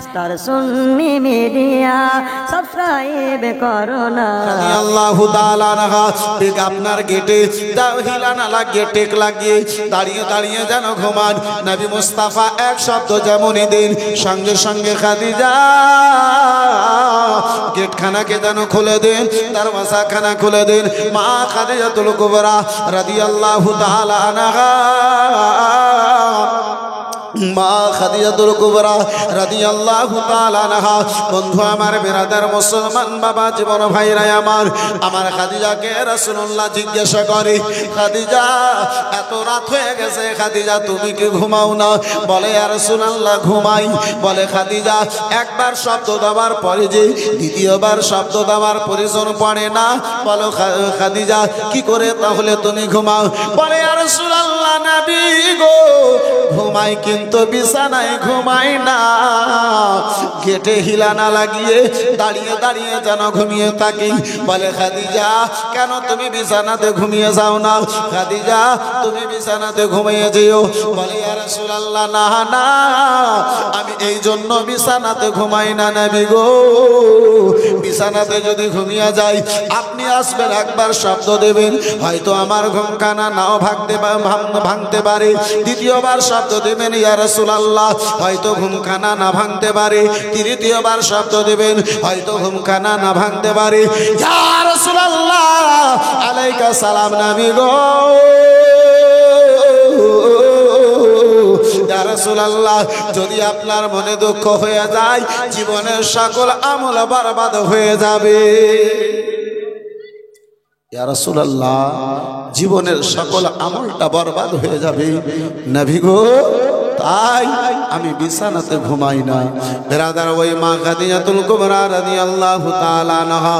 Star সুন্নি media subscribe করো না। আল্লাহু তাআলা নাহা ঠিক আপনার গেটে দাও হিলানা লাগিয়ে টেক লাগিয়ে দাঁড়িয়ে দাঁড়িয়ে যেন ঘুমান নবী মুস্তাফা এক শব্দ যেমনই দিন সঙ্গে সঙ্গে খাদিজা গেট খানাকে যেন খুলে দেন, দরওয়াজা খানা খুলে দেন। মা খাদিজাতুল কুবরা রাদিয়াল্লাহু তাআলা আনহা, মা খাদিজাতুল কুবরা রাদিয়াল্লাহু তাআলা আনহা। বন্ধু আমার, বিরাদার মুসলমান বাবা জীবন ভাইরা আমার খাদিজাকে রাসূলুল্লাহ জিজ্ঞাসা করে, খাদিজা এত রাত হয়ে গেছে, খাদিজা তুমি কি ঘুমাও না? বলে ইয়া রাসূলুল্লাহ ঘুমাই। বলে খাদিজা একবার শব্দ দেওয়ার পরে যে দ্বিতীয়বার শব্দ দেওয়ার প্রয়োজন পড়ে না? বলো খাদিজা কি করে তাহলে তুমি ঘুমাও? বলে ইয়া রাসূলুল্লাহ নবী গো ঘুমাই কিন্তু বিছানায় ঘুমাই না, গেটে হিলানা লাগিয়ে দাঁড়িয়ে দাঁড়িয়ে যেন ঘুমিয়ে থাকি। বলে খাদিজা কেন তুমি বিছানাতে ঘুমিয়ে যাও না? খাদিজা তুমি বিছানাতে ঘুমিয়ে যেও। বলে ইয়া রাসূলুল্লাহ না না, আমি এই জন্য বিছানাতে ঘুমাই না নবী গো, বিছানাতে যদি ঘুমিয়ে যাই আপনি আসবেন একবার শব্দ দেবেন, হয়তো আমার ঘুম কানা নাও ভাঙতে পারে। দ্বিতীয়বার শব্দ দেবেন ইয়া রাসূলুল্লাহ, হয়তো ঘুম কানা না ভাঙতে পারে। তৃতীয়বার শব্দ দেবেন, হয়তো ঘুম কানা না ভাঙতে পারে। ইয়া রাসূলুল্লাহ আলাইকা সালাম নবী গো, ইয়া রাসূলুল্লাহ যদি আপনার মনে দুঃখ হয়ে যায় জীবনের সকল আমল বরবাদ হয়ে যাবে। ইয়া রাসূলুল্লাহ জীবনের সকল আমলটা বরবাদ হয়ে যাবে নবী গো, তাই আমি বিছানাতে ঘুমাই না। বিরাদার ওই মা খাদিজাতুল কুবরা রাদিয়াল্লাহু তাআলা আনহা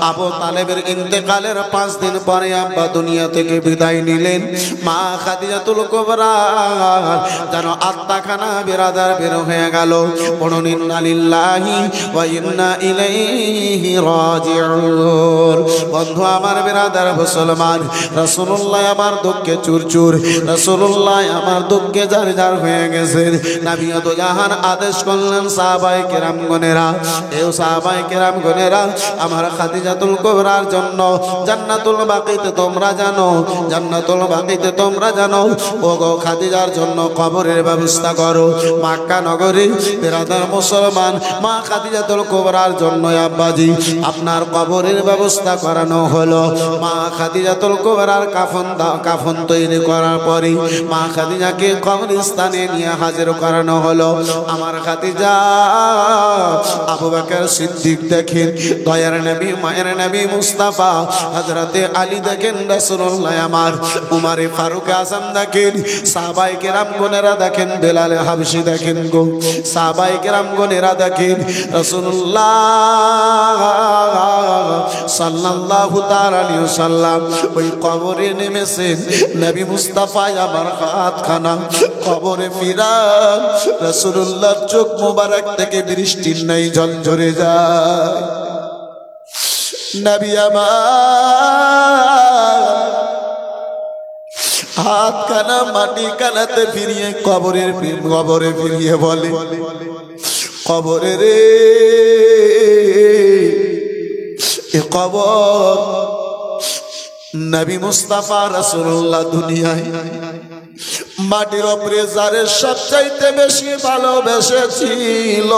আবু তালেবের ইন্তেকালের 5 দিন পরে আব্বা দুনিয়া থেকে বিদায় নিলেন। মা খাদিজাতুল কুবরা যেন আত্মাখানা বিরাদার বের হয়ে গেল। পড়ুন ইন্না লিল্লাহি ওয়া ইন্না ইলাইহি রাজিউন। বন্ধু আমার, বিরাদার মুসলমান, রাসূলুল্লাহ আমার দুঃখে চুরচুর, রাসূলুল্লাহ আমার দুঃখে জারজার হয়ে গেছেন। নবী তো জাহান আদেশ করলেন সাহাবায়ে কেরামগণেরা, এই সাহাবায়ে কেরামগণেরা আমার খাদিজাতুল কুবরার জন্য জান্নাতুল বাকিতে তোমরা জানো, জান্নাতুল বাকিতে তোমরা জানো ও গো খাদিজার জন্য কবরের ব্যবস্থা করো। মক্কা নগরে বিরাদার মুসলমান মা খাদিজাতুল কুবরার জন্য আব্বাজি আপনার কবরের ব্যবস্থা করানো হলো। মা খাদিজাতুল কুবরার কাফন তৈরি করার পরে মা খাদিজাকে কবরস্থানে নিয়ে হাজির করানো হলো। আমার খাদিজা আবু বকর সিদ্দিক দেখেন, দয়ার নবী মায়ের নবী মুস্তাফা হযরতে আলী দেখেন, রাসূলুল্লাহ আমার উমারে ফারুক আযম দেখেন, সাহাবায়ে কেরাম গণেরা দেখেন, বেলাল হাবশি দেখেন গো, সাহাবায়ে কেরাম গণেরা দেখেন রাসূলুল্লাহ সাল্লাল্লাহু তাআলা আলাইহি ওয়াসাল্লাম ওই কবরে নেমেছেন। নবী মুস্তাফা আমার হাতখানা কবরে ফিরান, রাসূলুল্লাহর চোখ মোবারক থেকে বৃষ্টির ন্যায় জল ঝরে যায়। নবী আমার হাতখানা মাটি কানাতে ফিরিয়ে কবরে ফিরিয়ে বলে, কবরে রে এ কবর নবী মুস্তাফা রাসূলুল্লাহ দুনিয়ায় মাটির উপরে যারে সবচাইতে বেশি ভালোবেসেছিল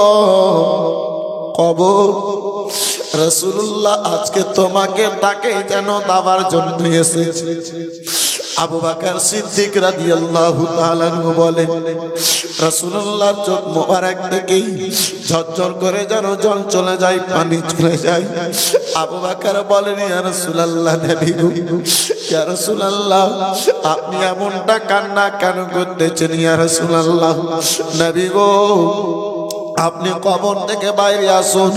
কবর, রাসূলুল্লাহ আজকে তোমাকে তাকে যেন দাবার জন্য এসেছে। আবু বকর সিদ্দিক রাদিয়াল্লাহু তাআলা বলে, রাসূলুল্লাহর চোখ মোবারক থেকে ঝরঝর করে যেন জল চলে যায়, পানি চলে যায়। আবু বকর বলেন, ইয়া রাসূলুল্লাহ নবী গো, ইয়া রাসূলুল্লাহ আপনি এমনটা কান্না কেন করতেছেন? ইয়া রাসূলুল্লাহ নবী গো আপনি কবর থেকে বাইরে আসুন,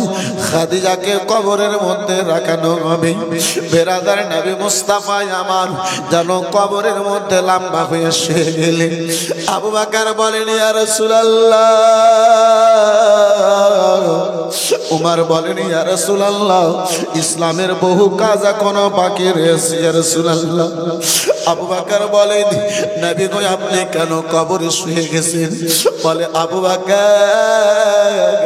খাদিজাকে কবরের মধ্যে রাখানো হবে। বেরাদার নবী মুস্তাফা আমার যেন কবরের মধ্যে লম্বা হয়ে শুয়ে গেলেন। আবু বকর বলেন, ইয়া রাসূলুল্লাহ। উমর বলেন, ইয়া রাসূলুল্লাহ ইসলামের বহু কাজ এখনো বাকি রয়েছে ইয়া রাসূলুল্লাহ। আবু বকর বলেন, নবী গো আপনি কেন কবরে শুয়ে গেছেন? বলে, আবু বকর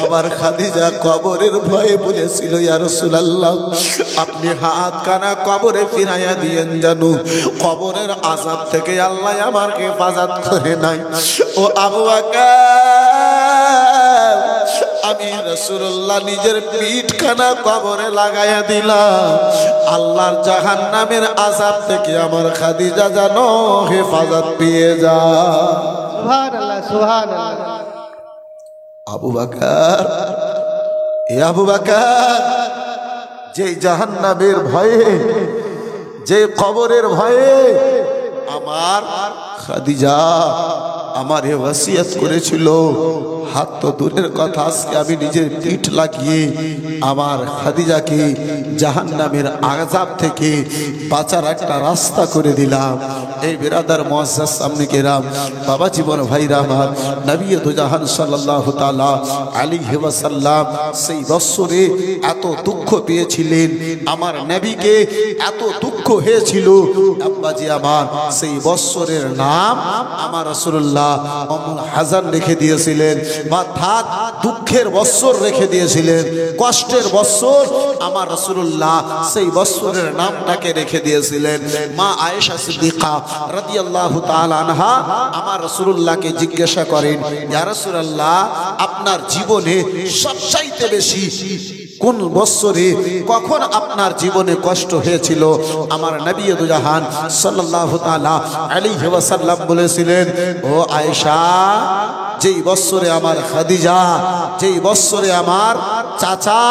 আমার খাদিজা কবরের ভয়ে বলেছিল, ইয়া রাসূলুল্লাহ আপনি হাত কানা কবরে ফিরাইয়া দিয়েন, জানো কবরের আযাব থেকে আল্লাহ আমাকে হেফাজত করে নাই। ও আবু বকর, আমি রাসূলুল্লাহ নিজের পিঠখানা কবরে লাগাইয়া দিলাম, আল্লাহর জাহান্নামের আযাব থেকে আমার খাদিজা জানো হেফাজত পেয়ে যা। সুবহানাল্লাহ, সুবহানাল্লাহ। আবু বকর, এ আবু বকর, যে জাহান্নামের ভয়ে, যে কবরের ভয়ে আমার খাদিজা আমারে ওয়াসিয়ত করেছিল, হাত তো দূরের কথা, আজকে আমি নিজের পিঠ লাগিয়ে আমার খাদিজাকে জাহান্নামের আযাব থেকে বাঁচার একটা রাস্তা করে দিলাম। এই বিরাদার মুআজ্জাজ সামনে কেরাম, বাবা জীবন ভাইরা আমার, নবী দু জাহান সাল্লাল্লাহু তাআলা আলাইহি ওয়াসাল্লাম সেই বৎসরে এত দুঃখ পেয়েছিলেন, আমার নবীকে এত দুঃখ হয়েছিল, আব্বাজি আমার সেই বৎসরের নাম আমার রাসূলুল্লাহ উম্মুল হাজান রেখে দিয়েছিলেন, অর্থাৎ দুঃখের বৎসর রেখে দিয়েছিলেন, কষ্টের বৎসর আমার রাসূলুল্লাহ সেই বৎসরের নামটাকে রেখে দিয়েছিলেন। মা আয়েশা সিদ্দিকা রাদিয়াল্লাহু তাআলা আনহা আমার রাসূলুল্লাহকে জিজ্ঞাসা করেন, ইয়া রাসূলুল্লাহ আপনার জীবনে সবচাইতে বেশি কোন বৎসরে, কখন আপনার জীবনে কষ্ট হয়েছিল? আমার নবী দু জাহান সাল্লাল্লাহু তাআলা আলাইহি ওয়াসাল্লাম বলেছিলেন, ও আয়েশা, যেই বৎসরে আমার খাদিজা, যেই বৎসরে আমার চাচা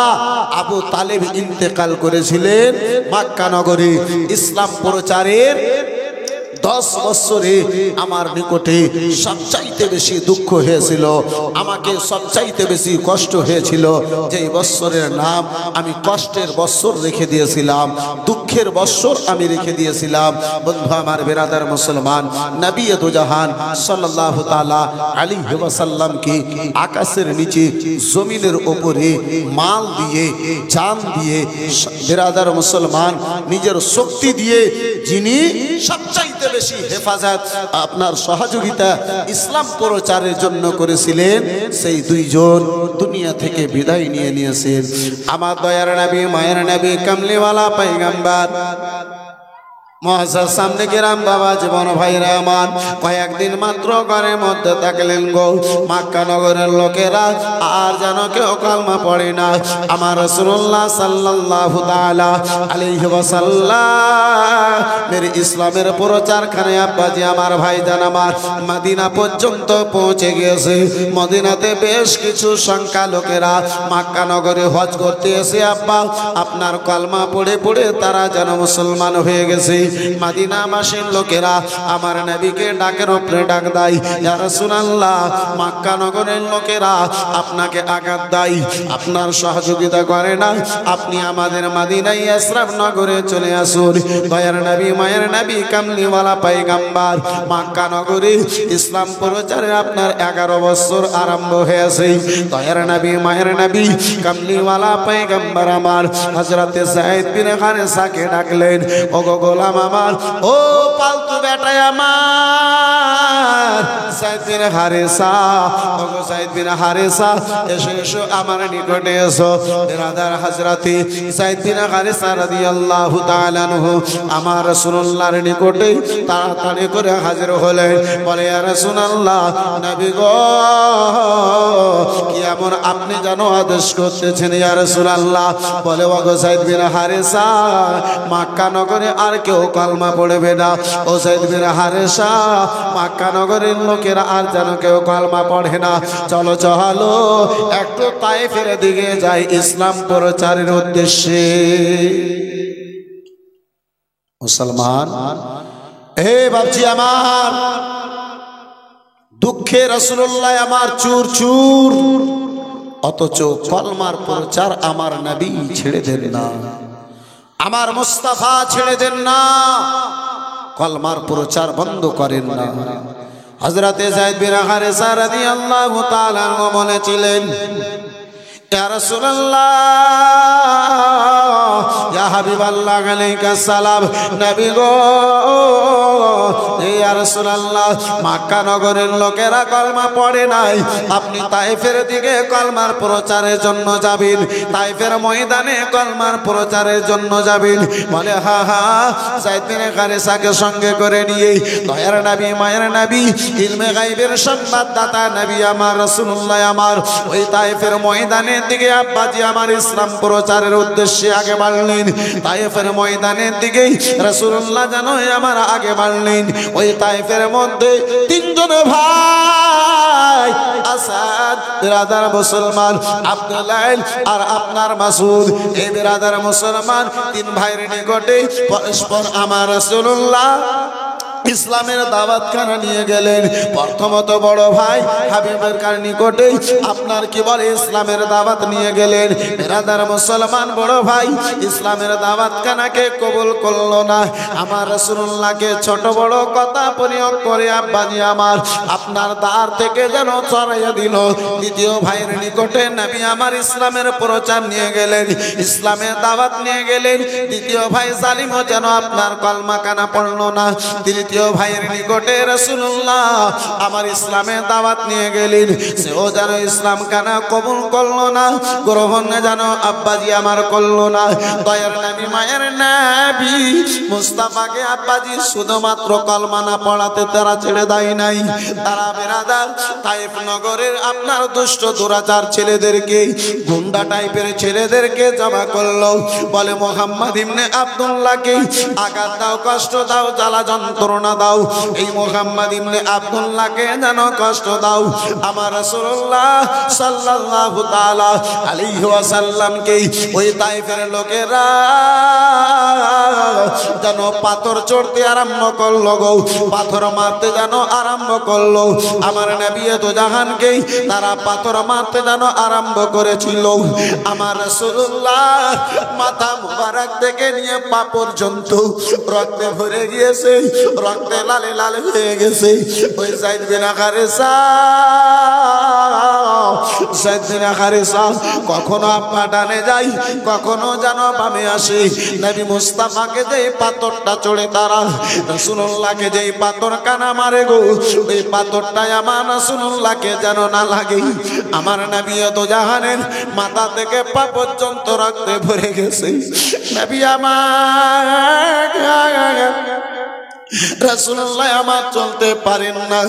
আবু তালেব ইন্তেকাল করেছিলেন মক্কা নগরে, ইসলাম প্রচারের 10 বৎসরে আমার নিকটে সবচাইতে বেশি দুঃখ হয়েছিল, আমাকে সবচাইতে বেশি কষ্ট হয়েছিল, যেই বৎসরের নাম আমি কষ্টের বৎসর রেখে দিয়েছিলাম, দুঃখের বৎসর আমি রেখে দিয়েছিলাম। বন্ধু আমার, বিরাদার মুসলমান, নবী দু জাহান সাল্লাল্লাহু তাআলা আলাইহি ওয়াসাল্লামকে আকাশের নিচে জমিনের উপরে মাল দিয়ে, জান দিয়ে, বিরাদার মুসলমান নিজের শক্তি দিয়ে যিনি সবচাইতে বেশি হেফাজত আপনার সহযোগিতা ইসলাম প্রচারের জন্য করেছিলেন, সেই দুইজন দুনিয়া থেকে বিদায় নিয়ে নিয়েছেন। আমার দয়ার নবী, মায়ের নবী, কামলিওয়ালা পয়গম্বর মুআজ্জাজ সামনে কেরাম, বাবা জীবন ভাইরা আমার, কয়েকদিন মাত্র ঘরের মধ্যে থাকলেন গো। মক্কা নগরের লোকেরা আর যেন কেউ কালমা পড়ে না। আমার রাসূলুল্লাহ সাল্লাল্লাহু তাআলা আলাইহি ওয়াসাল্লাম মেরে ইসলামের প্রচারখানে আব্বাজি আমার ভাইজান আমার মদিনা পর্যন্ত পৌঁছে গিয়েছে। মদিনাতে বেশ কিছু সংখ্যা লোকেরা মক্কা নগরে হজ করতে এসে আব্বা আপনার কালমা পড়ে পড়ে তারা যেন মুসলমান হয়ে গেছে। মদিনাবাসীর লোকেরা আমার নবীকে ডাকের উপরে ডাক দেয়, ইয়া রাসূলুল্লাহ মক্কা নগরের লোকেরা আপনাকে আঘাত দেয়, আপনার সহযোগিতা করে না, আপনি আমাদের মদিনায় ইসরাফ নগরে চলে আসুন। দয়ার নবী, মায়ের নবী, কামলিওয়ালা পয়গম্বর মক্কা নগরে ইসলাম প্রচারে আপনার 11 বছর আরম্ভ হয়েছে। দয়ার নবী, মায়ের নবী, কামলিওয়ালা পয়গম্বর আমার হযরতে যায়েদ বিন হারেসাকে ডাকলেন, ও গো গোলাম আমার, ও পালতু বেটায় আমার যায়েদ বিন হারেসা, ও গো যায়েদ বিন হারেসা, এসো এসো আমার নিকটে এসো। বিরাদার হযরতে যায়েদ বিন হারেসা রাদিয়াল্লাহু তাআলা আনহু আমার রাসূলুল্লাহর নিকটে তাড়াতাড়ি করে হাজির হলেন। বলে, ইয়া রাসূলুল্লাহ, নবী গো কি এমন আপনি যেন আদেশ করতেছেন ইয়া রাসূলুল্লাহ? বলে, ও গো যায়েদ বিন হারেসা, মক্কা নগরে আর কেউ কালমা পড়বে না। ও যায়েদ বিন হারেসা, মক্কা নগরের লোকেরা আর যেন কেউ কালমা পড়ে না। চলো চলো একটু তায়েফের দিকে যাই ইসলাম প্রচারের উদ্দেশ্যে। মুসলমান, হে বাপজি আমার, দুঃখে রাসূলুল্লাহ আমার চুর চুর, অথচ কলমার প্রচার আমার নবী ছেড়ে দেন না, আমার মুস্তাফা ছেড়ে দেন না, কলমার প্রচার বন্ধ করেন না। হযরতে যায়েদ বিন হারেসা রাদিয়াল্লাহু তাআলা আনহু বলেছিলেন, ইয়া রাসূলুল্লাহ, ইয়া ইয়া হাবিবাল্লাহ আলাইকা সালাম। নবী গো ইয়া রাসূলুল্লাহ, মক্কা নগরের লোকেরা কলমা পড়ে নাই, আপনি তায়েফের দিকে কলমার প্রচারের জন্য যাবেন, তায়েফের ময়দানে কলমার প্রচারের জন্য যাবেন। বলে হা হা। যায়েদ বিন হারেসাকে সঙ্গে করে নিয়ে দয়ার নবী মায়ের নবী ইলমে গায়বের সংবাদদাতা নবী আমার রাসূলুল্লাহ আমার ওই তায়েফের ময়দানের দিকে আব্বাজি আমার ইসলাম প্রচারের উদ্দেশ্যে আগে বাড়লেন। তায়েফের ময়দানের দিকেই রাসূলুল্লাহ জানো আমার আগে বাড়লেন। ওই তায়েফের মধ্যে তিনজন ভাই আসাদ বিরাদার মুসলমান, আব্দুল্লাহ আর আপনার মাসুদ, এই বিরাদার মুসলমান তিন ভাইয়ের নিকটে পরস্পর আমার রাসূলুল্লাহ ইসলামের দাওয়াত খানা নিয়ে গেলেন। প্রথমত বড় ভাই হাবিবের কার নিকটে আপনার কি বলে ইসলামের দাওয়াত নিয়ে গেলেন। বিরাদার মুসলমান বড় ভাই ইসলামের দাওয়াত খানাকে কবুল করলো না, আমার রাসূলুল্লাহকে ছোট বড় কথা প্রয়োগ করে আব্বাজি আমার আপনার দ্বার থেকে যেন সরাইয়া দিল। দ্বিতীয় ভাইয়ের নিকটে নবী আমার ইসলামের প্রচার নিয়ে গেলেন, ইসলামের দাওয়াত নিয়ে গেলেন। দ্বিতীয় ভাই জালিমও যেন আপনার কলমা কানা পড়লো না। তৃতীয় ভাইয়ের নিকটে রাসূলুল্লাহ আমার ইসলামের দাওয়াত নিয়ে গেলেন, সেও যেন ইসলাম কানা কবুল করলো না, গ্রহণ যেন আব্বাজি আমার করলো না। দয়ার নবী মায়ের নবী মুস্তাফাকে আব্বাজি শুধুমাত্র কলমা না পড়াতে তারা ছেড়ে দেয় নাই, তারা বিরাদার তায়েফ নগরের আপনার দুষ্ট দুরাচার ছেলেদেরকে, গুন্ডা টাইপের ছেলেদেরকে জমা করলো। বলে মুহাম্মদ ইবনে আব্দুল্লাহকে আঘাত দাও, কষ্ট দাও, জ্বালা যন্ত্রণা দাও, এই মুহাম্মদ ইবনে আব্দুল্লাহকে যেন কষ্ট দাও। আমার রাসূলুল্লাহ সাল্লাল্লাহু তাআলা আলাইহি ওয়াসাল্লামকে ওই তায়েফের লোকেরা যেন পাথর চড়তে আরম্ভ করলো গো, পাথর মারতে যেন আরম্ভ করলো। আমার নবী তো জাহানকে তারা পাথর মারতে যেন আরম্ভ করেছিল। আমার রাসূলুল্লাহ মাথা মুবারক থেকে নিয়ে পা পর্যন্ত রক্তে ভরে গিয়েছে, রক্তে লালে লালে হয়ে গেছে। ওই যায়েদ বিন হারেসা, যায়েদ বিন হারেসা কখনো আপা ডানে যায়, কখনো যেন বামে আসে। নবী মুস্তাফাকে যে পাথরটা চড়ে তারা রাসূলুল্লাহকে যে পাথর কানা মারে গো, ওই পাথরটাই আমার রাসূলুল্লাহকে যেন না লাগে। আমার নবী তো জাহানের মাথা থেকে পা পর্যন্ত রক্তে ভরে গেছে। নবী আমার রাসূলুল্লাহ আমার চলতে পারেন না।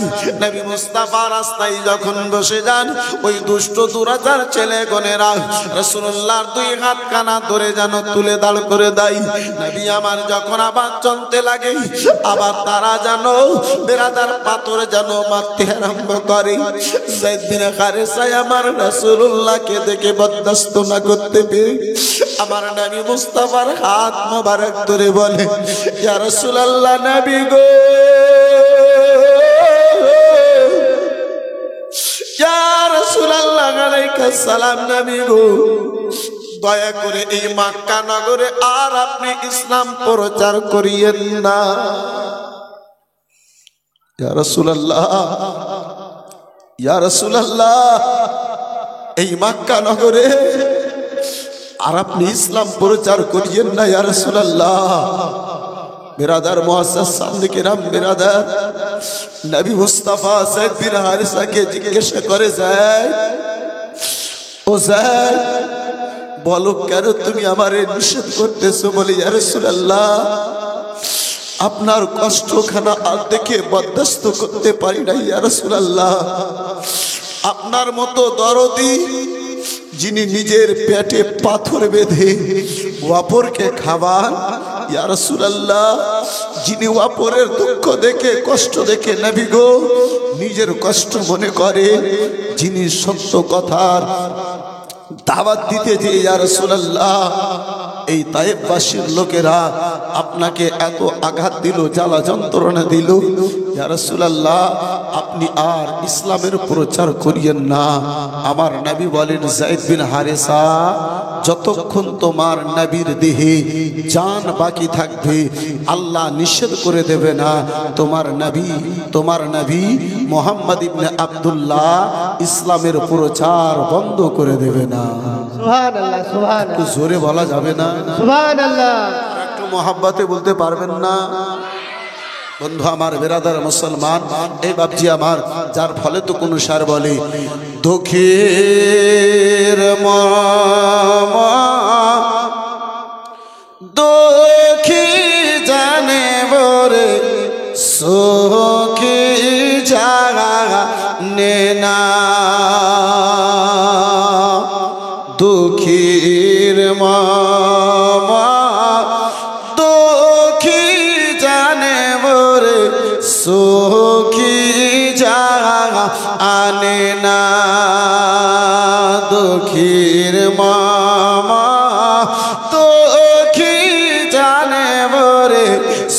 নবী মুস্তাফা রাস্তায় যখন বসে যান, ওই দুষ্ট দুরাচার ছেলেগণেরা রাসূলুল্লাহর দুই হাত কানা ধরে যেন তুলে দাঁড় করে দেয়। নবী আমার যখন আবার চলতে লাগে, আবার তারা যেন বেরাদার পাথর যেন মারতে আরম্ভ করে। যায়েদ বিন হারেসা আমার রাসূলুল্লাহকে দেখে বরদাস্ত না করতে পেরে আমার নবী মুস্তাফার হাত মোবারক ধরে বলে, ইয়া রাসূলুল্লাহ নবী গো, ইয়া রাসূলুল্লাহ আলাইকা সালাম নবী গো, দয়া করে এই মক্কা নগরে আর আপনি ইসলাম প্রচার করিয়েন না। ইয়া রাসূলুল্লাহ, ইয়া রাসূলুল্লাহ, এই মক্কা নগরে আর আপনি ইসলাম প্রচার করিয়েন না ইয়া রাসূলুল্লাহ। বিরাদার মুআজ্জাজ সামনে কিরাম বিরাদার, নবী মুস্তাফা যায়েদ বিন হারেসাকে জিজ্ঞাসা করে, যায়েদ ও যায়েদ বলো কেন তুমি আমারে নিষেধ করতেছো? বলে ইয়া রাসূলুল্লাহ আপনার কষ্টখানা আর দেখে বরদাস্ত করতে পারি না ইয়া রাসূলুল্লাহ। আপনার মতো দরদি যিনি নিজের পেটে পাথর বেঁধে ওয়াপরকে খাওয়ান, ইয়া রাসূলুল্লাহ যিনি ওয়াপরের দুঃখ দেখে কষ্ট দেখে নবী গো নিজের কষ্ট মনে করে, যিনি সত্য কথার দাওয়াত দিতে যে ইয়া রাসূলুল্লাহ এই তায়েফবাসীর লোকেরা আপনাকে এত আঘাত দিল, জ্বালা যন্ত্রণা দিল, ইয়া রাসূলুল্লাহ আপনি আর ইসলামের প্রচার করিয়েন না। আমার নবী বলেন যায়েদ বিন হারেসা যতক্ষণ তোমার নবীর দেহে জান বাকি থাকবে আল্লাহ নিষেধ করে দেবে না তোমার নবী মুহাম্মদ ইবনে আব্দুল্লাহ ইসলামের প্রচার বন্ধ করে দেবে না। সুবহানাল্লাহ একটু সুবহানাল্লাহ জোরে বলা যাবে না? সুবহানাল্লাহ একটু মহাব্বতে বলতে পারবেন না? বন্ধু আমার, বেরাদার মুসলমান, এই বাপজি আমার, যার ফলে তো কোন সার বলে দুঃখের মামা দুঃখী জানে বরে সুখী জানে না, দুঃখীর মামা দুঃখী জানে বরে সুখী জানে না, দুঃখীর মামা দুঃখী জানে বরে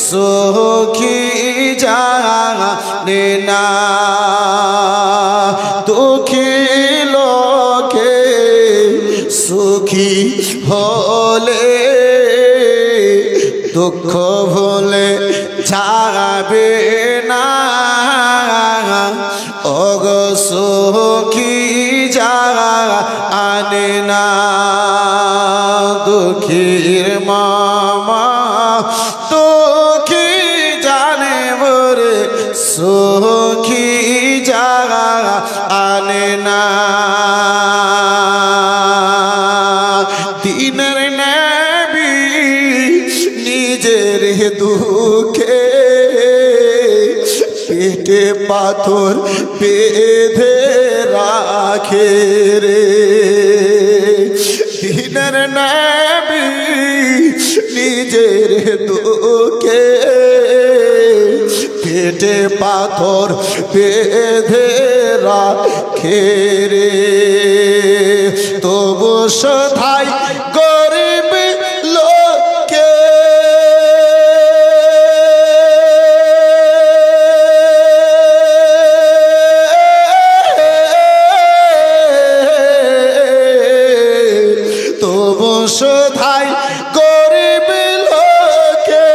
সুখী জানে না, দুঃখী লোকে সুখী হলে দুঃখ ভুলে যাবে না, ওগো সুখী জানে না, দুঃখীর মামা দুঃখী জানে বরে সুখী জানে না, দিনের নবী নিজের দুঃখে পেটে পাথর বেঁধে রাখে রে, দিনের নবী নিজের দুঃখে পেটে পাথর বেঁধে রাখে রে, তবু সদাই গরিব লোকে তবু সদাই গরিব লোকে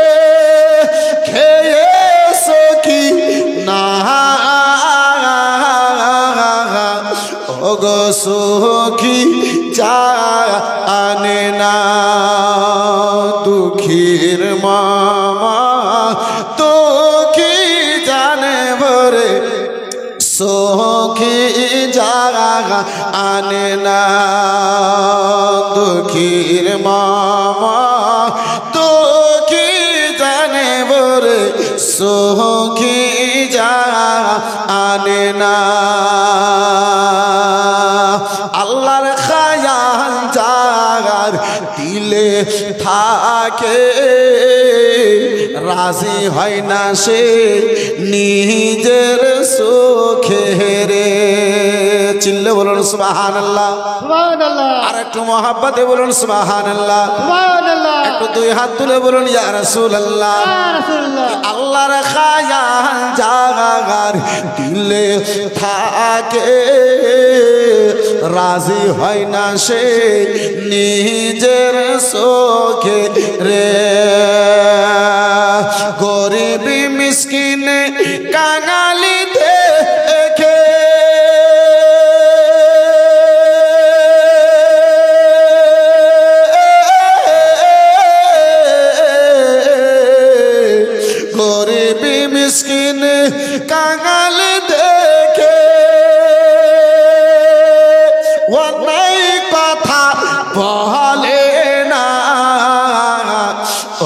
খেয়েছো কি না, ওগো সুখী জানে না, দুঃখীর মামা দুঃখী জানে বরে সুখী জানে না, দুঃখীর মামা দুঃখী জানে বরে সুখী জানে না, আল্লাহর খায়াল যার দিলে থাকে রাজি হয় না সে নিজের সুখে রে, চিল্লে বলুন সুবহানাল্লাহ সুবহানাল্লাহ আর একটু মহাব্বতে বলুন সুবহানাল্লাহ, সুবহানাল্লাহ একটু দুই হাত তুলে বলুন ইয়া রাসূলুল্লাহ। ইয়া রাসূলুল্লাহ আল্লাহর খায়াল যার দিলে থাকে রাজি হয় না সে নিজের সুখে রে, গরিব মিসকিন কাঙালি দেখে গরিব মিসকিন কাঙাল দেখে অন্যায় কথা বলে না,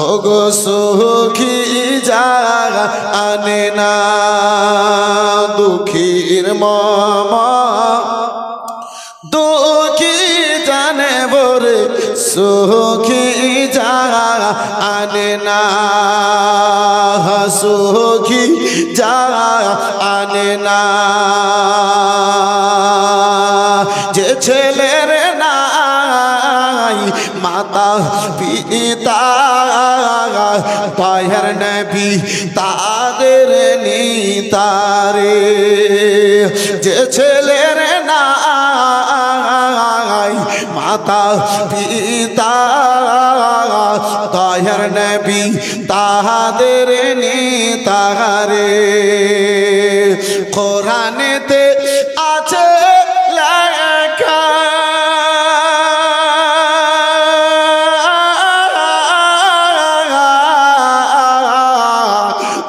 ওগো সুখী জানে না, দুঃখীর মামা দুঃখী জানে বরে সুখী জানে না, সুখী জানে না, যে ছেলের নাই মাতা পিতা দয়ার নবী তাদের নিতারে যে ছেলের নাই মাতা পিতা দয়ার নবী তাদের নিতারে কোরআনেতে আছে লেখা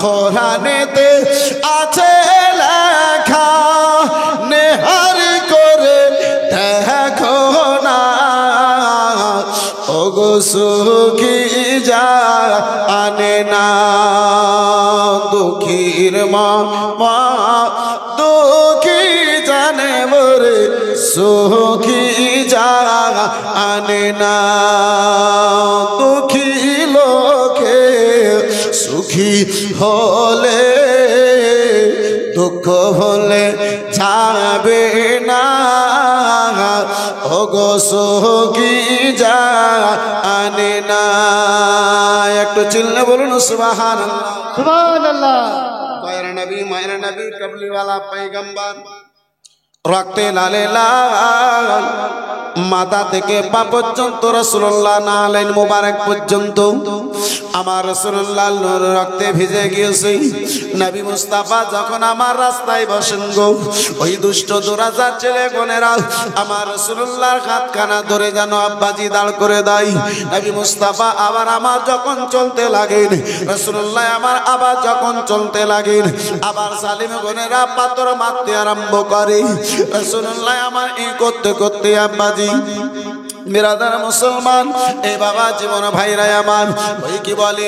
কোরআনেতে আছে লেখা নেহার করে দেখো না ওগো সুখী যা আনে না দুঃখীর মা দুঃখী জানে বরে সুখী যা আনে না দুঃখী লোকে সুখী হলে দুঃখ হলে যাবে না ওগো সুখী যা আনে না একটু চিল্লে বলুন সুবহানাল্লাহ সুবহানাল্লাহ। দয়ার নবী মায়ের নবী কাবলিওয়ালা পয়গম্বর রক্তে লালে লাল মাথা থেকে পা পর্যন্ত রাসূলুল্লাহ নালেন মুবারক পর্যন্ত আমার রাসূলুল্লাহ নূর রক্তে ভিজে গিয়েছে নবী মুস্তাফা যখন আমার রাস্তায় বসেন গো ওই দুষ্ট দুরাচার ছেলে গোনেরা আমার রাসূলুল্লাহর হাতখানা ধরে যেন আব্বাজি দাঁড় করে দেয় নবী মুস্তাফা আবার আমার যখন চলতে লাগেন রাসূলুল্লাহ আমার আবার যখন চলতে লাগেন আবার জালিম গোনেরা পাথর মারতে আরম্ভ করে রাসূলুল্লাহ আমার এই করতে করতে আব্বাজি বিরাদার মুসলমান এ বাবা জীবন ভাইরা আমার ওই কি বলে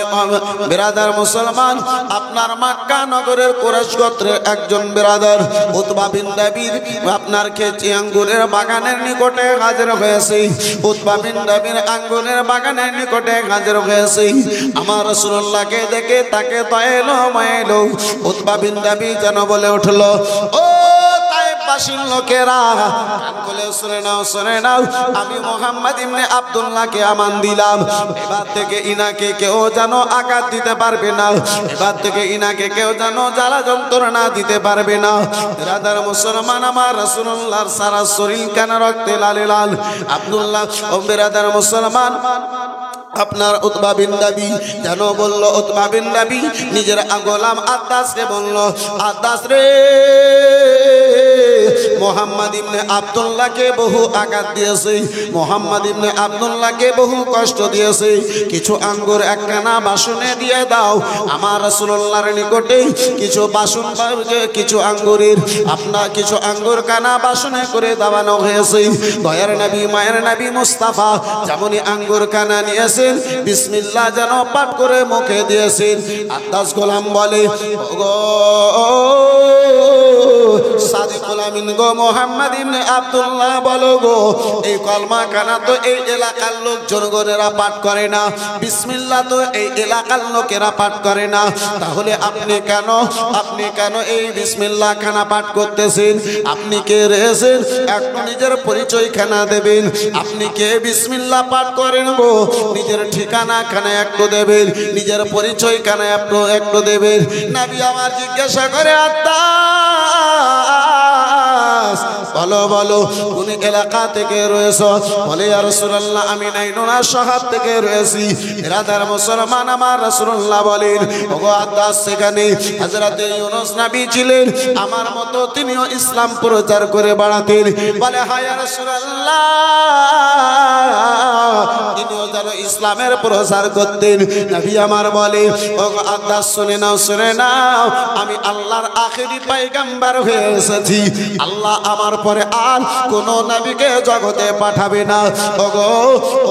বিরাদার মুসলমান আপনার মক্কা নগরের কুরাইশ গোত্রের একজন বিরাদার উতবা বিন নবীর আপনার খেচি আঙ্গুরের বাগানের নিকটে হাজির হয়েছে উতবা বিন নবীর আঙ্গুরের বাগানের নিকটে হাজির হয়েছে আমার রাসূলুল্লাহকে দেখে তাকে দয়ালো মায়ালো উতবা বিন নবী যেন বলে উঠলো ও বাসিন লোকেরা কান খুলে শুনে নাও আমি মুহাম্মদ ইবনে আব্দুল্লাহকে আমান দিলাম এবার থেকে ইনাকে কেউ যেন আঘাত দিতে পারবে না এবার থেকে ইনাকে কেউ যেন জ্বালা যন্ত্রণা দিতে পারবে না বিরাদার মুসলমান আমার রাসূলুল্লাহর সারা শরীর কেন রক্তে লালে লাল আব্দুল্লাহ ও বিরাদার মুসলমান আপনার উতবা বিন নবী যেন বলল উতবা বিন নবী নিজের গোলাম আদ্দাসকে বলল আদ্দাস রে মুহাম্মদ ইবনে আব্দুল্লাহকে বহু আঘাত দিয়েছে মুহাম্মদ ইবনে আব্দুল্লাহকে বহু কষ্ট দিয়েছে কিছু আঙ্গুর একখানা বাসনে দিয়ে দাও আমার রাসূলুল্লাহর নিকটে কিছু বাসন কিছু আঙ্গুরের আপনার কিছু আঙ্গুর কানা বাসনে করে দাবানো হয়েছে দয়ার নবী মায়ের নবী মুস্তাফা যেমনই আঙ্গুর কানা নিয়েছেন বিসমিল্লাহ যেন পাঠ করে মুখে দিয়েছেন আদ্দাস গোলাম বলে ওগো সাদিকুল আমিন গো মুহাম্মদ ইবনে আব্দুল্লাহ বলো গো এই কলমা কানা তো এই এলাকার লোক জনগণেরা পাঠ করে না বিসমিল্লাহ তো এই এলাকার লোকেরা পাঠ করে না তাহলে আপনি কেন এই বিসমিল্লাহ খানা পাঠ করতেছেন আপনি কে রয়েছেন একটু নিজের পরিচয় খানা দেবেন আপনি কে বিসমিল্লাহ পাঠ করেন গো নিজের ঠিকানা খানা একটু দেবেন নিজের পরিচয় খানা একটু দেবেন নবী আমার জিজ্ঞাসা করে আত্মাস বলো বলো কোন এলাকা থেকে রয়েছ বলে ইয়া রাসূলুল্লাহ আমি নাইনুনা শহর থেকে রয়েছি বিরাদার মুসলমান আমার রাসূলুল্লাহ বলেন ওগো আদ্দাস সেখানে হযরত ইউনূস নবী ছিলেন আমার মতো তিনিও ইসলাম প্রচার করে বেড়াতেন বলে হ্যাঁ ইয়া রাসূলুল্লাহ তিনিও যেন ইসলামের প্রচার করতেন নবী আমার বলে ওগো আদ্দাস শুনে নাও আমি আল্লাহর আখেরি পয়গম্বর হয়ে এসেছি আল্লাহ আমার পরে আর কোন নবীকে জগতে পাঠাবে না ওগো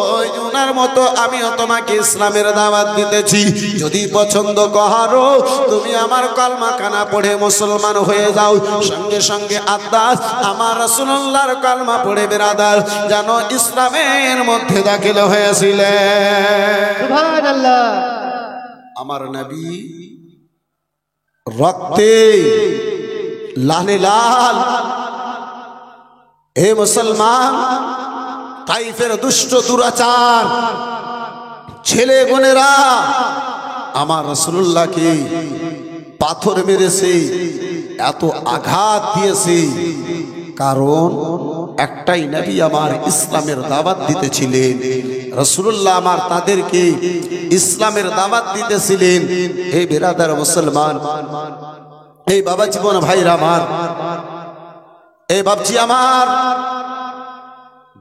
ওই উনার মতো আমিও তোমাকে ইসলামের দাওয়াত দিতেছি যদি পছন্দ করো তুমি আমার কলমা কানা পড়ে মুসলমান হয়ে যাও সঙ্গে সঙ্গে আদ্দাস আমার রাসূলুল্লাহর কলমা পড়ে বিরাদার যেন ইসলামের মধ্যে দাখিল হয়েছিলেন সুবহানাল্লাহ। আমার নবী রক্তে লালে লাল হে মুসলমান তাইফের দুষ্ট দুরাচার ছেলে বোনেরা আমার রাসূলুল্লাহকে পাথর মেরেছে, এত আঘাত দিয়েছে, কারণ একটাই নবী আমার ইসলামের দাওয়াত দিতেছিলেন। রাসূলুল্লাহ আমার তাদেরকে ইসলামের দাওয়াত দিতেছিলেন। হে বিরাদার মুসলমান, এই বাবা জীবন ভাইরা আমার, এই বাপজি আমার,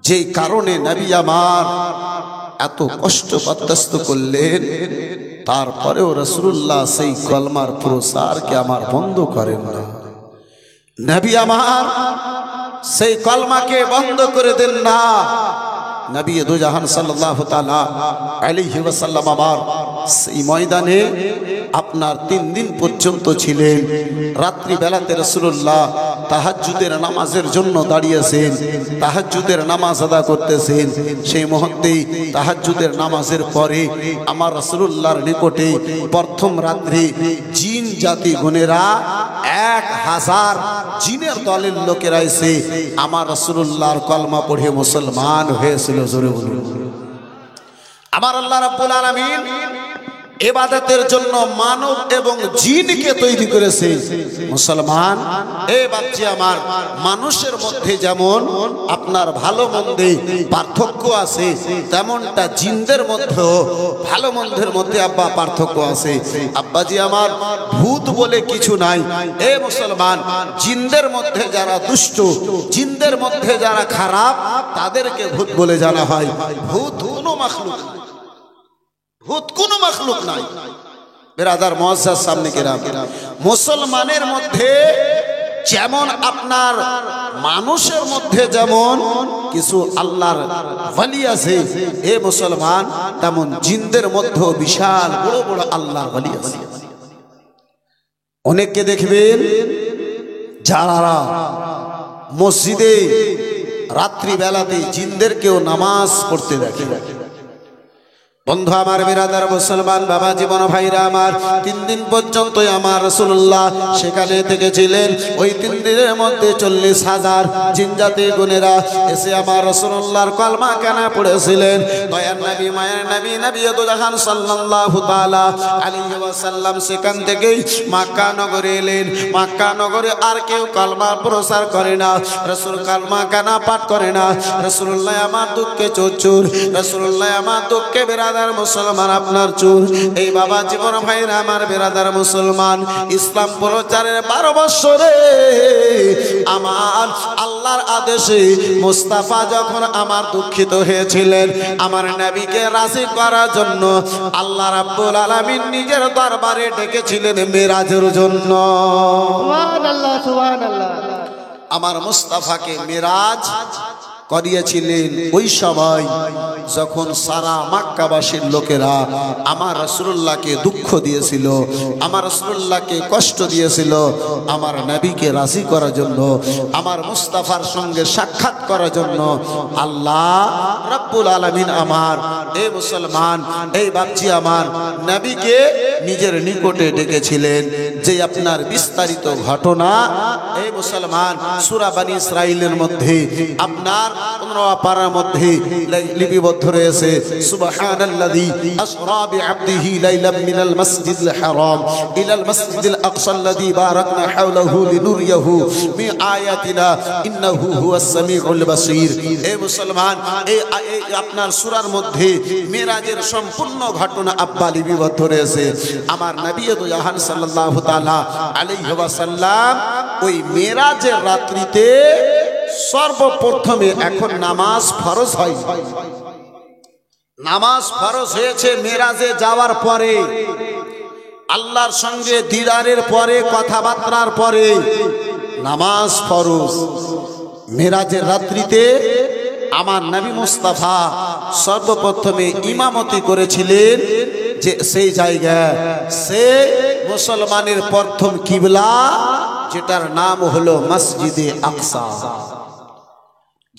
যেই কারণে নবী আমার এত কষ্ট বরদাস্ত করলেন, তারপরেও রাসূলুল্লাহ সেই কলমার প্রসারকে আমার বন্ধ করেন না। নবী আমার সেই কলমাকে বন্ধ করে দেন না। নবী দু জাহান সাল্লাল্লাহু তাআলা আলাইহি ওয়াসাল্লাম আমার সেই ময়দানে আপনার 3 দিন পর্যন্ত ছিলেন। রাত্রি বেলাতে রাসূলুল্লাহ তাহাজ্জুদের নামাজের জন্য দাঁড়িয়েছেন, তাহাজ্জুদের নামাজ আদা করতেছেন। সেই মুহূর্তেই তাহাজ্জুদের নামাজের পরে আমার রাসূলুল্লাহর নিকটে প্রথম রাত্রি জিন জাতি গুণেরা 1000 জিনের দলের লোকেরা এসে আমার রাসূলুল্লাহর কলমা পড়ে মুসলমান হয়েছিল। জোরে বলুন। আমার আল্লাহ রাব্বুল আলামিন ইবাদতের জন্য মানব এবং জিনকে তৈরি করেছে মুসলমান। এই বাচ্চা আমার, মানুষের মধ্যে যেমন আপনার ভালো মন্দে পার্থক্য আছে, তেমনটা জিনদের মধ্যেও ভালো মন্দের মধ্যে আব্বা পার্থক্য আছে। আব্বাজি আমার, ভূত বলে কিছু নাই। এ মুসলমান, জিনদের মধ্যে যারা দুষ্ট, জিনদের মধ্যে যারা খারাপ, তাদেরকে ভূত বলে জানা হয়। ভূত কোনো মাখলুক, ভূত কোনো মাখলুক নাই। বেরাদার মুআজ্জাজ সামনে কেরাম, মুসলমানের মধ্যে যেমন আপনার মানুষের মধ্যে যেমন কিছু আল্লাহর ওয়ালি আছে এ মুসলমান, তেমন জিনদের মধ্যে বিশাল বড় বড় আল্লাহর ওয়ালি আছে। অনেককে দেখবেন যারা মসজিদে রাত্রি বেলাতে জিনদেরকেও নামাজ পড়তে দেখে। বন্ধু আমার, বিরাদার মুসলমান বাবা জীবন ভাইরা আমার, 3 দিন পর্যন্ত আমার রাসূলুল্লাহ সেখানে থেকেছিলেন। ওই 3 দিনের মধ্যে 40,000 জিনজাতি গুণেরা এসে আমার রাসূলুল্লাহর কলমা কানা পড়েছিলেন। দয়ার নবী, মায়ের নবী, নবী দুজাহান সাল্লাল্লাহু তাআলা আলাইহি ওয়াসাল্লাম সেখান থেকেই মক্কা নগরে এলেন। মক্কা নগরে আর কেউ কলমা প্রচার করে না, রাসূল কলমা কানা পাঠ করে না। রাসূলুল্লাহ আমার দুঃখে চুর, রাসূলুল্লাহ আমার দুঃখে বিরাদার মুসলমান আপনার চুর। এই বাবা জীবন ভাইরা আমার, বিরাদার মুসলমান, ইসলাম প্রচারের 12 বছরে আমার আল্লাহর আদেশে মুস্তাফা যখন আমার দুঃখিত হয়েছিলেন, আমার নবীকে রাজি করার জন্য আল্লাহ রাব্বুল আলামিন নিজের দরবারে ডেকেছিলেন মেরাজের জন্য। সুবহানাল্লাহ, সুবহানাল্লাহ। আমার মুস্তাফাকে মেরাজ করিয়েছিলেন ওই সময় যখন সারা মক্কাবাসীর লোকেরা আমার রাসূলুল্লাহকে দুঃখ দিয়েছিল, আমার রাসূলুল্লাহকে কষ্ট দিয়েছিল। আমার নবীকে রাজি করার জন্য, আমার মুস্তাফার সঙ্গে সাক্ষাৎ করার জন্য আল্লাহ রাব্বুল আলামিন আমার এই মুসলমান, এই বাচ্চি আমার নবীকে নিজের নিকটে ডেকেছিলেন। যে আপনার বিস্তারিত ঘটনা এই মুসলমান সূরা বনী ইসরাঈলের মধ্যে আপনার 15 পারার মধ্যে লিপিবদ্ধ রয়েছে। সুবহানাল্লাযী আসরা বিআবদিহি লাইলাম মিনাল মাসজিদিল হারাম ইলাল মাসজিদিল আকসাল্লাযী বারাকনা হাওলাহু লিনুরিয়াহু মিন আয়াতিনা ইন্নাহু হুয়াস সামিউল বাসীর। এই মুসলমান, এই আপনার সূরার মধ্যে মেরাজের সম্পূর্ণ ঘটনা আব্বা লিপিবদ্ধ রয়েছে। আমার নবী দু জাহান সাল্লাল্লাহু তাআলা আলাইহি ওয়াসাল্লাম ওই মেরাজের রাত্রিতে সর্বপ্রথমে, এখন নামাজ ফরজ হয়, নামাজ ফরজ হয়েছে মেরাজে যাওয়ার পরে, আল্লাহর সঙ্গে দিদারের পরে, কথাবার্তার পরে নামাজ ফরজ। মেরাজের রাত্রিতে আমার নবী মুস্তাফা সর্বপ্রথমে ইমামতি করেছিলেন যে সেই জায়গায় সে মুসলমানের প্রথম কিবলা, যেটার নাম হলো মসজিদে আকসা।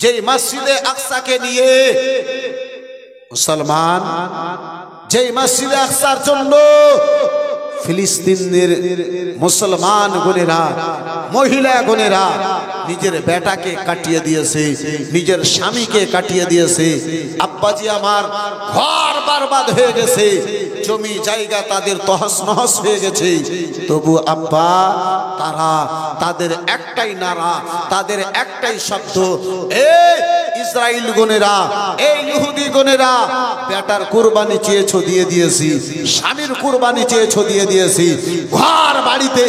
যেই মসজিদে আকসাকে নিয়ে মুসলমান, যেই মসজিদে আকসার জন্য ফিলিস্তিনের মুসলমান গুনেরা, মহিলা গুনেরা নিজের বেটাকে কাটিয়ে দিয়েছে, নিজের স্বামীকে কাটিয়ে দিয়েছে। আব্বাজি আমার ঘর বরবাদ হয়ে গেছে, জমি জায়গা তাদের তহস নহস হয়ে গেছে। তবু আব্বা তারা, তাদের একটাই নারা, তাদের একটাই শব্দ, এই ইসরাইল গুনেরা, এই ইহুদি গুনেরা, বেটার কুরবানি চেয়েছো দিয়ে দিয়েছি, স্বামীর কুরবানি চেয়েছো দিয়ে দিয়েছি, ঘর বাড়িতে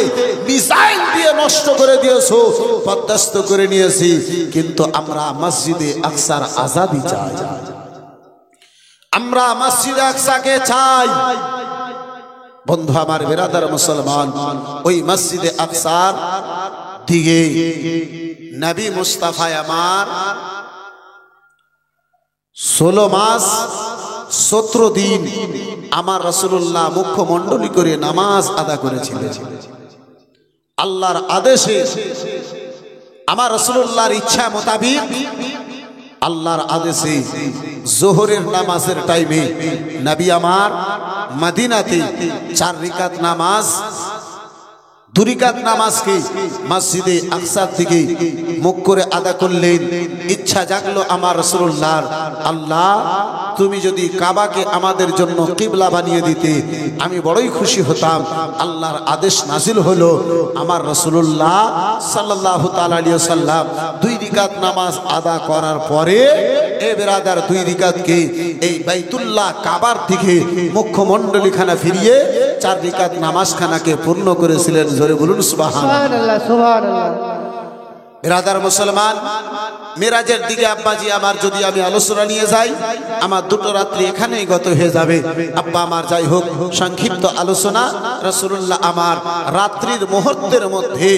মিসাইল দিয়ে নষ্ট করে দিয়েছো, বরদাস্ত করে নিয়েছি, কিন্তু আমরা মসজিদে আকসার আজাদি চাই, আমরা মসজিদে আকসাকে চাই। বন্ধু আমার, বেরাদার মুসলমান, ওই মসজিদে আকসার দিকে নবী মুস্তাফা আমার 16 মাস 17 দিন আমার রাসূলুল্লাহ মুখ্যমণ্ডলী করে নামাজ আদা করেছিলেন। আল্লাহর আদেশে, আমার রাসূলুল্লাহর ইচ্ছা মোতাবেক, আল্লাহর আদেশে জোহরের নামাজের টাইমে নবী আমার মদিনাতে 4 রাকাত নামাজ, 2 রাকাত নামাজকে মসজিদে আকসার দিকে মুখ করে আদা করলেন। ইচ্ছা জাগলো আমার রাসূলুল্লাহর, আল্লাহ তুমি যদি কাবাকে আমাদের জন্য কিবলা বানিয়ে দিতে আমি বড়ই খুশি হতাম। আল্লাহর আদেশ নাজিল হলো, আমার রাসূলুল্লাহ সাল্লাল্লাহু তাআলা আলাইহি ওয়াসাল্লাম 2 রাকাত নামাজ আদা করার পরে এ বেরাদার 2 রাকাতকে এই বাইতুল্লাহ কাবার দিকে মুখ্যমণ্ডলীখানা ফিরিয়ে 4 রাকাত নামাজখানাকে পূর্ণ করেছিলেন। জোরে বলুন সুবহানাল্লাহ। সুবহানাল্লাহ। বেরাদার মুসলমান, মেরাজের দিকে আব্বাজি আমার যদি আমি আলোচনা নিয়ে যাই, আমার 2টো রাত্রি এখানেই গত হয়ে যাবে। আব্বা আমার, যাই হোক সংক্ষিপ্ত আলোচনা। রাসূলুল্লাহ আমার রাত্রির মুহূর্তের মধ্যে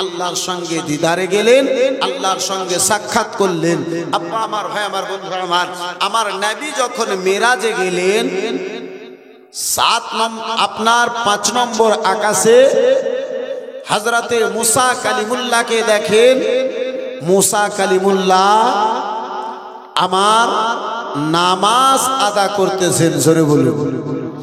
আল্লাহর সঙ্গে দিদারে গেলেন, আল্লাহর সঙ্গে সাক্ষাৎ করলেন। আব্বা আমার, ভাই আমার, বন্ধু আমার, আমার নবী যখন মেরাজে গেলেন, 5 নম্বর আকাশে হযরতে মুসা কালিমুল্লাহকে দেখেন। মুসা কালিমুল্লাহ আমার নামাজ আদা করতেছেন। জোরে বলুন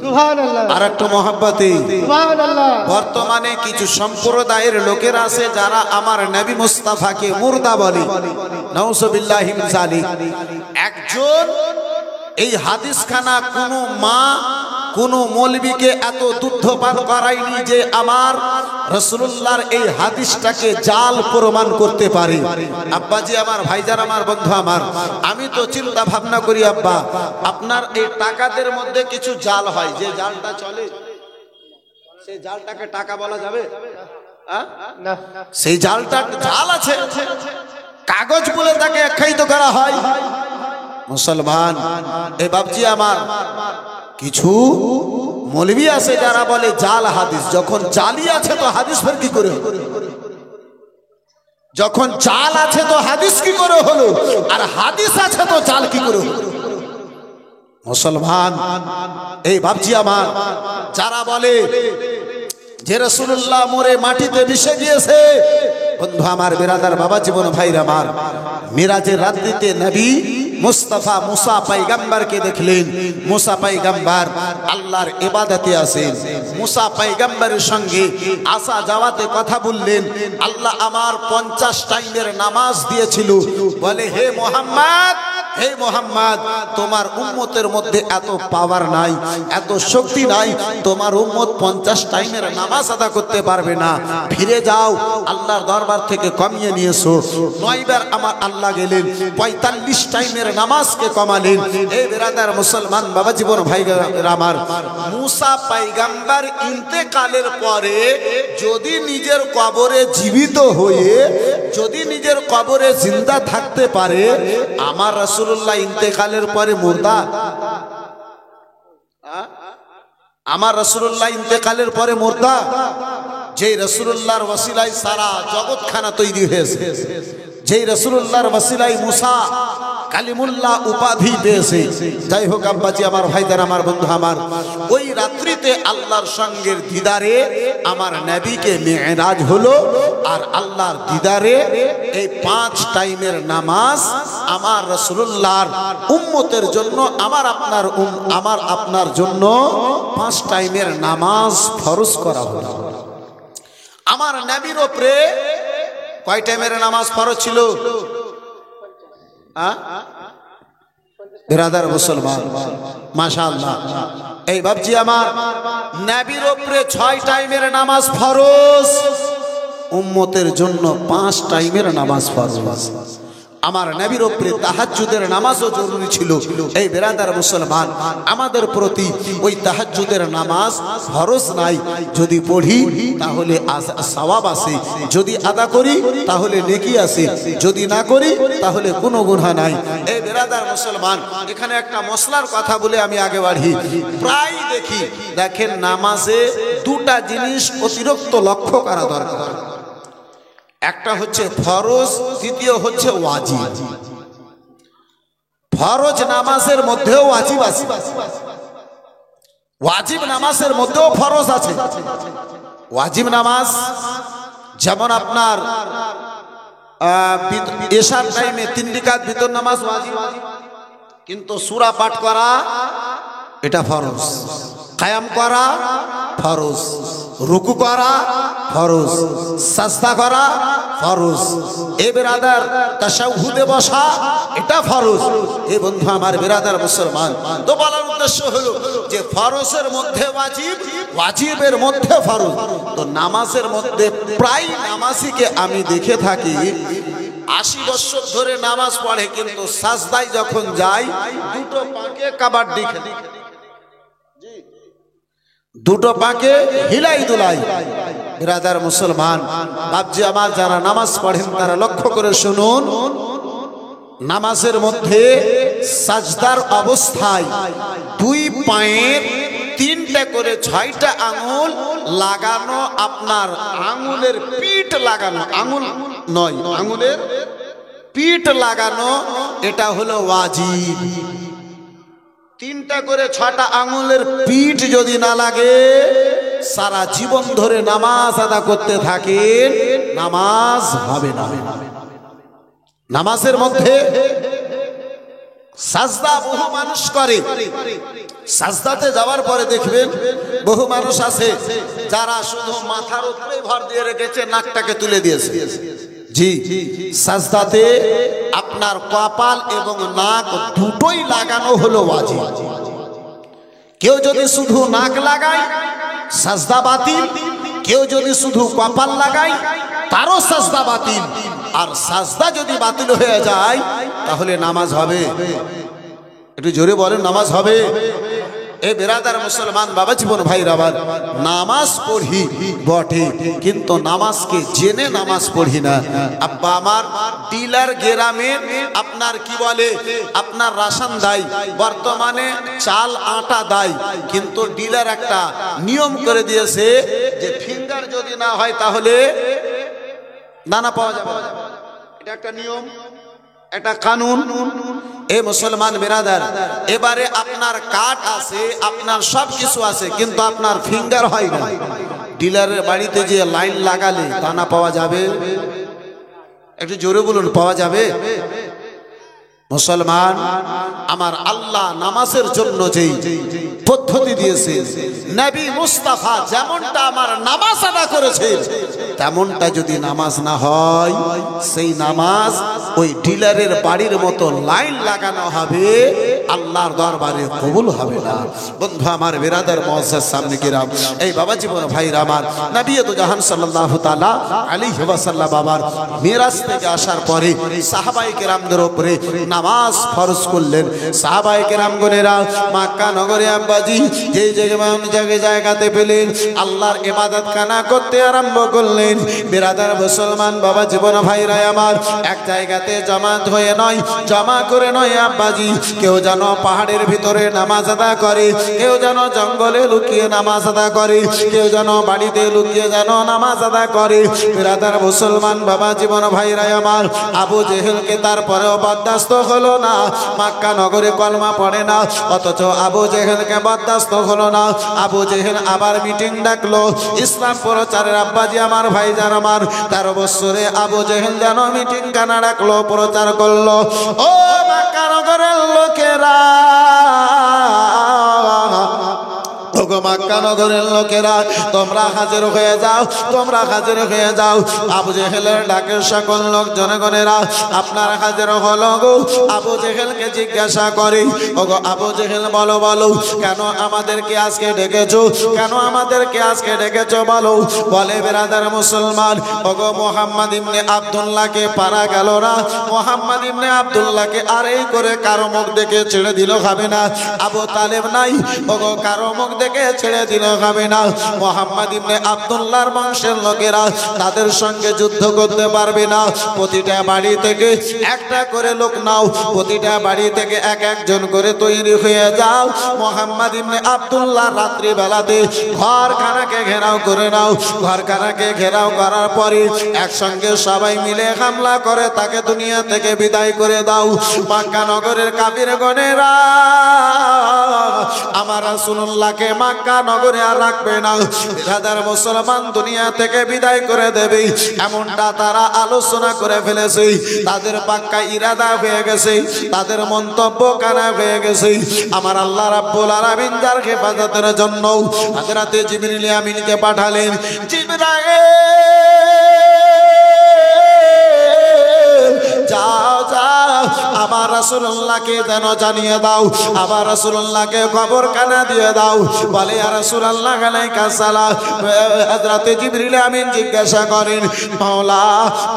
সুবহানাল্লাহ। আর একটু মহব্বতে সুবহানাল্লাহ। বর্তমানে কিছু সম্প্রদায়ের লোকের আছে যারা আমার নবী মুস্তাফাকে মুর্দা বলে, নাউযুবিল্লাহি মিন যালিক। একজন এই হাদিসখানা কোনো মা, কোন মৌলবীকে এত দুধ পান করায়নি যে আমার রাসূলুল্লাহর এই হাদিসটাকে জাল প্রমাণ করতে পারে। আব্বাজি আমার, ভাইজান আমার, বন্ধু আমার, আমি তো চিন্তা ভাবনা করি আব্বা, আপনার এই টাকাদের মধ্যে কিছু জাল হয়, যে জালটা চলে সেই জালটাকে টাকা বলা যাবে? না, সেই জালটা জাল আছে, কাগজ বলে তাকে আখ্যায়িত করা হয়। মুসলমান এ বাপজি আমার, কিছু মৌলবী আছে যারা বলে জাল হাদিস। যখন জালি আছে তো হাদিস ফের কি করে হলো? যখন জাল আছে তো হাদিস কি করে হলো? আর হাদিস আছে তো জাল কি করে হলো? মুসলমান এই বাপজি আমার, যারা বলে যে রাসূলুল্লাহ মরে মাটিতে মিশে গিয়েছে, বন্ধু আমার, বেরাদার, বাবা জীবন, ভাইরা আমার, মিরাজের রাত্রিতে নবী মুস্তাফা মুসা পয়গম্বরকে দেখলেন। মুসা পয়গম্বর আল্লাহর ইবাদতে আছেন। মুসা পয়গম্বরের সঙ্গে আসা যাওয়াতে কথা বললেন। আল্লাহ আমার 50 টাইমের নামাজ দিয়েছিল। বলে, হে মুহাম্মদ, হে মুহাম্মদ, তোমার উম্মতের মধ্যে এত পাওয়ার নাই, এত শক্তি নাই, তোমার উম্মত 50 টাইমের নামাজ আদা করতে পারবে না। ফিরে যাও, আল্লাহর দরবার থেকে কমিয়ে নিয়েছো। 9 বার আমার আল্লাহ গেলেন, 45 টাইমের নামাজকে কমালেন। এই বেরাদার মুসলমান, বাবা জীবন, ভাই আমার, মুসা পয়গম্বর ইন্তেকালের পরে যদি নিজের কবরে জীবিত হয়ে, যদি নিজের কবরে জিন্দা থাকতে পারে, আমার রাসূলুল্লাহ ইন্তেকালের পরে মুর্দা? আমার রাসূলুল্লাহ ইন্তেকালের পরে মুর্দা? যেই রাসূলুল্লাহর ওসিলায় সারা জগৎখানা তৈরি হয়েছে, যেই রাসূলুল্লাহর ওসিলায় মুসা কালিমুল্লাহ উপাধি পেয়েছে। যাই হোক আব্বাজি আমার, ভাইদার আমার, বন্ধু আমার, ওই রাত্রিতে আল্লাহর সঙ্গের দিদারে আমার নবীকে মেরাজ হলো। আর আল্লাহর দিদারে এই 5 টাইমের নামাজ আমার রাসূলুল্লাহর উম্মতের জন্য, আমার আপনার জন্য 5 টাইমের নামাজ ফরজ করা হলো। আমার নবীর উপরে কয় টাইমের নামাজ ফরজ ছিল? বিরাদার মুসলমান, মাশাআল্লাহ। এই বাবজি আমার, নবীর উপরে 6 টাইমের নামাজ ফরজ, উম্মতের জন্য 5 টাইমের নামাজ ফরজ। আমার নবীর উপরে তাহাজ্জুদের নামাজও জরুরি ছিল। এই বিরাদার মুসলমান, আমাদের প্রতি ওই তাহাজ্জুদের নামাজ ফরজ নাই, যদি পড়ি তাহলে সওয়াব আছে, যদি আদা করি তাহলে নেকি আছে, যদি না করি তাহলে কোনো গুনাহ নাই। এই বিরাদার মুসলমান, এখানে একটা মশলার কথা বলে আমি আগে বাড়ি। প্রায় দেখেন নামাজে 2টা জিনিস অতিরিক্ত লক্ষ্য করা দরকার। একটা হচ্ছে ফরজ, দ্বিতীয় হচ্ছে ওয়াজিব। ফরজ নামাজের মধ্যেও ওয়াজিব আছে, ওয়াজিব নামাজের মধ্যেও ফরজ আছে। ওয়াজিব নামাজ যেমন আপনার এশার টাইমে 3 রাকাত বিতর নামাজ ওয়াজিব, কিন্তু সূরা পাঠ করা এটা ফরজ, কায়াম করা ফরজ, রুকু করা ফরজ, সাজদা করা ফরজ, এ বিরাদার তাশাহুদে বসা এটা ফরজ। এ বন্ধু আমার, বিরাদার মুসলমান, তো বলার উদ্দেশ্য হলো যে ফরজের মধ্যে ওয়াজিব, ওয়াজিবের মধ্যে ফরজ। তো নামাজের মধ্যে প্রায় নামাজিকে আমি দেখে থাকি 80 বছর ধরে নামাজ পড়ে, কিন্তু সাজদায় যখন যায় 2টো পাকে কাবাডি খেলে, 2টো পাকে হিলাই দুলাই। বিরাদার মুসলমান, বাপজি আমার, যারা নামাজ পড়েন তারা লক্ষ্য করে শুনুন, নামাজের মধ্যে সাজদার অবস্থায় 2 পায়ের 3টা করে 6টা আঙ্গুল লাগানো, আপনার আঙ্গুলের পিঠ লাগানো, আঙ্গুল নয়, আঙ্গুলের পিঠ লাগানো, এটা হলো ওয়াজিব। 3টা করে 6টা আঙ্গুলের পিঠ যদি না লাগে, সারা জীবন ধরে নামাজ আদা করতে থাকেন, নামাজ হবে না। নামাজের মধ্যে সাজদা বহু মানুষ করে, সাজদাতে যাওয়ার পরে দেখবেন বহু মানুষ আছে যারা শুধু মাথার উপরে ভর দিয়ে রেখেছে, নাকটাকে তুলে দিয়েছে। জি, সাজদাতে আপনার কপাল এবং নাক দুটোই লাগানো হলো ওয়াজিব। কেউ যদি শুধু নাক লাগায় সাজদা বাতিল, কেউ যদি শুধু কপাল লাগায় তারও সাজদা বাতিল। আর সাজদা যদি বাতিল হয়ে যায় তাহলে নামাজ হবে? একটু জোরে বলেন, নামাজ হবে? এ বিরাদার মুসলমান বাবা জীবন ভাইরা, আবার নামাজ পড়ি বটে, কিন্তু নামাজকে জেনে নামাজ পড়ি না। আব্বা আমার ডিলার গ্রামে আপনার কি বলে, আপনার রাশন দেয়, বর্তমানে চাল আটা দেয়, কিন্তু ডিলার একটা নিয়ম করে দিয়েছে যে ফিঙ্গার যদি না হয় তাহলে দানা পাওয়া যাবে। এটা একটা নিয়ম, এটা কানুন। এ মুসলমান বিরাদার, এবারে আপনার কার্ড আছে, আপনার সব কিছু আছে, কিন্তু আপনার ফিঙ্গার হয় না। ডিলারের বাড়িতে যে লাইন লাগালে দানা পাওয়া যাবে? একটু জোরে বলুন, পাওয়া যাবে? মুসলমান আমার, আল্লাহ নামাজের জন্য যেই পদ্ধতি দিয়েছে, নবী মুস্তাফা যেমনটা আমার নামাজ আদা করেছে, তেমনটা যদি নামাজ না হয়, সেই নামাজ ওই ডিলারের বাড়ির মতো লাইন লাগানো হবে, আল্লাহর দরবারে কবুল হবে না। বন্ধু আমার, বিরাদার মুআজ্জাজ সামনে কিরাম, এই বাবা জীবন ভাইরা আমার, নবী তো জাহান সাল্লাল্লাহু তাআলা আলাইহি ওয়াসাল্লাম বাবার মিরাজ থেকে আসার পরে সাহাবায়ে কেরামদের উপরে নামাজ ফরজ করলেন। সাহাবায়ে কেরামগণেরা মক্কা নগরে আব্বাজি যে জায়গাতে পেলেন আল্লাহর ইবাদত খানা করতে আরম্ভ করলেন। বিরাদার মুসলমান বাবা জীবন ভাইরা আমার, এক জায়গাতে জামাত হয়ে নয়, জমা করে নয় আব্বাজি, কেউ যেন যেন পাহাড়ের ভিতরে নামাজ আদা করে, কেউ যেন জঙ্গলে লুকিয়ে নামাজ আদা করে, কেউ যেন বাড়িতে লুকিয়ে যেন নামাজ আদা করে। বিরাদার মুসলমান বাবা জীবন ভাইরা আমার, আবু জেহেলকে তারপরেও বরদাস্ত হলো না, মক্কা নগরে কলমা পড়ে না, অথচ আবু জেহেলকে বরদাস্ত হলো না। আবু জেহেল আবার মিটিং ডাকলো ইসলাম প্রচারের। আব্বাজি আমার, ভাইজান আমার, 13 বছরে আবু জেহেল যেন মিটিং কানা ডাকলো, প্রচার করলো, ও মক্কা নগরের লোকেরা, মক্কা নগরের লোকেরা, তোমরা হাজির হয়ে যাও, তোমরা হাজির হয়ে যাও। আবু জেহেলের ডাকে সকল লোক জনগণেরা আপনার হাজির হলো গো। আবু জেহেলকে জিজ্ঞাসা করি, ওগো আবু জেহেল বলো বলো, কেন আমাদেরকে আজকে ডেকেছো, কেন আমাদেরকে আজকে ডেকেছো বলো। বলে বেরাদার মুসলমান, ওগো মুহাম্মদ ইবনে আব্দুল্লাহকে পারা গেল না, মুহাম্মদ ইবনে আব্দুল্লাহকে আর এই করে কারো মুখ দেখে ছেড়ে দিল খাবে না। আবু তালেব নাই, ওগো কারো মুখ দেখে ছেড়ে দিল খাবে না। মুহাম্মদ ইবনে আব্দুল্লাহর বংশের লোকেরা তাদের সঙ্গে যুদ্ধ করতে পারবে না। প্রতিটা বাড়ি থেকে একটা করে লোক নাও, প্রতিটা বাড়ি থেকে এক একজন করে তৈরি হয়ে যাও। মুহাম্মদ ইবনে আব্দুল্লাহ রাত্রি বেলাতে ঘরখানাকে ঘেরাও করে নাও। ঘরখানাকে ঘেরাও করার পরে একসঙ্গে সবাই মিলে হামলা করে তাকে দুনিয়া থেকে বিদায় করে দাও। মক্কা নগরের কাফিরগণেরা আমার রাসূলুল্লাহকে মক্কা নগরে আর রাখবে না, বিরাদার মুসলমান দুনিয়া থেকে বিদায় করে দেবে, এমনটা তারা আলোচনা করে ফেলেছে। তাদের পাক্কা ইরাদা হয়ে গেছে, তাদের মন্তব্য কানা হয়ে গেছে। আমার আল্লাহ রাব্বুল আলামিন যার হেফাজতের জন্য হযরতে জিবরিল আমিনকে পাঠালেন। যাও যাও, আবার রাসূলুল্লাহকে যেন জানিয়ে দাও, আবার রাসূলুল্লাহকে খবর কানা দিয়ে দাও। বলে ইয়া রাসূলুল্লাহ আলাইহিস সালাম। হযরতে জিবরিল আমিন জিজ্ঞাসা করেন, মাওলা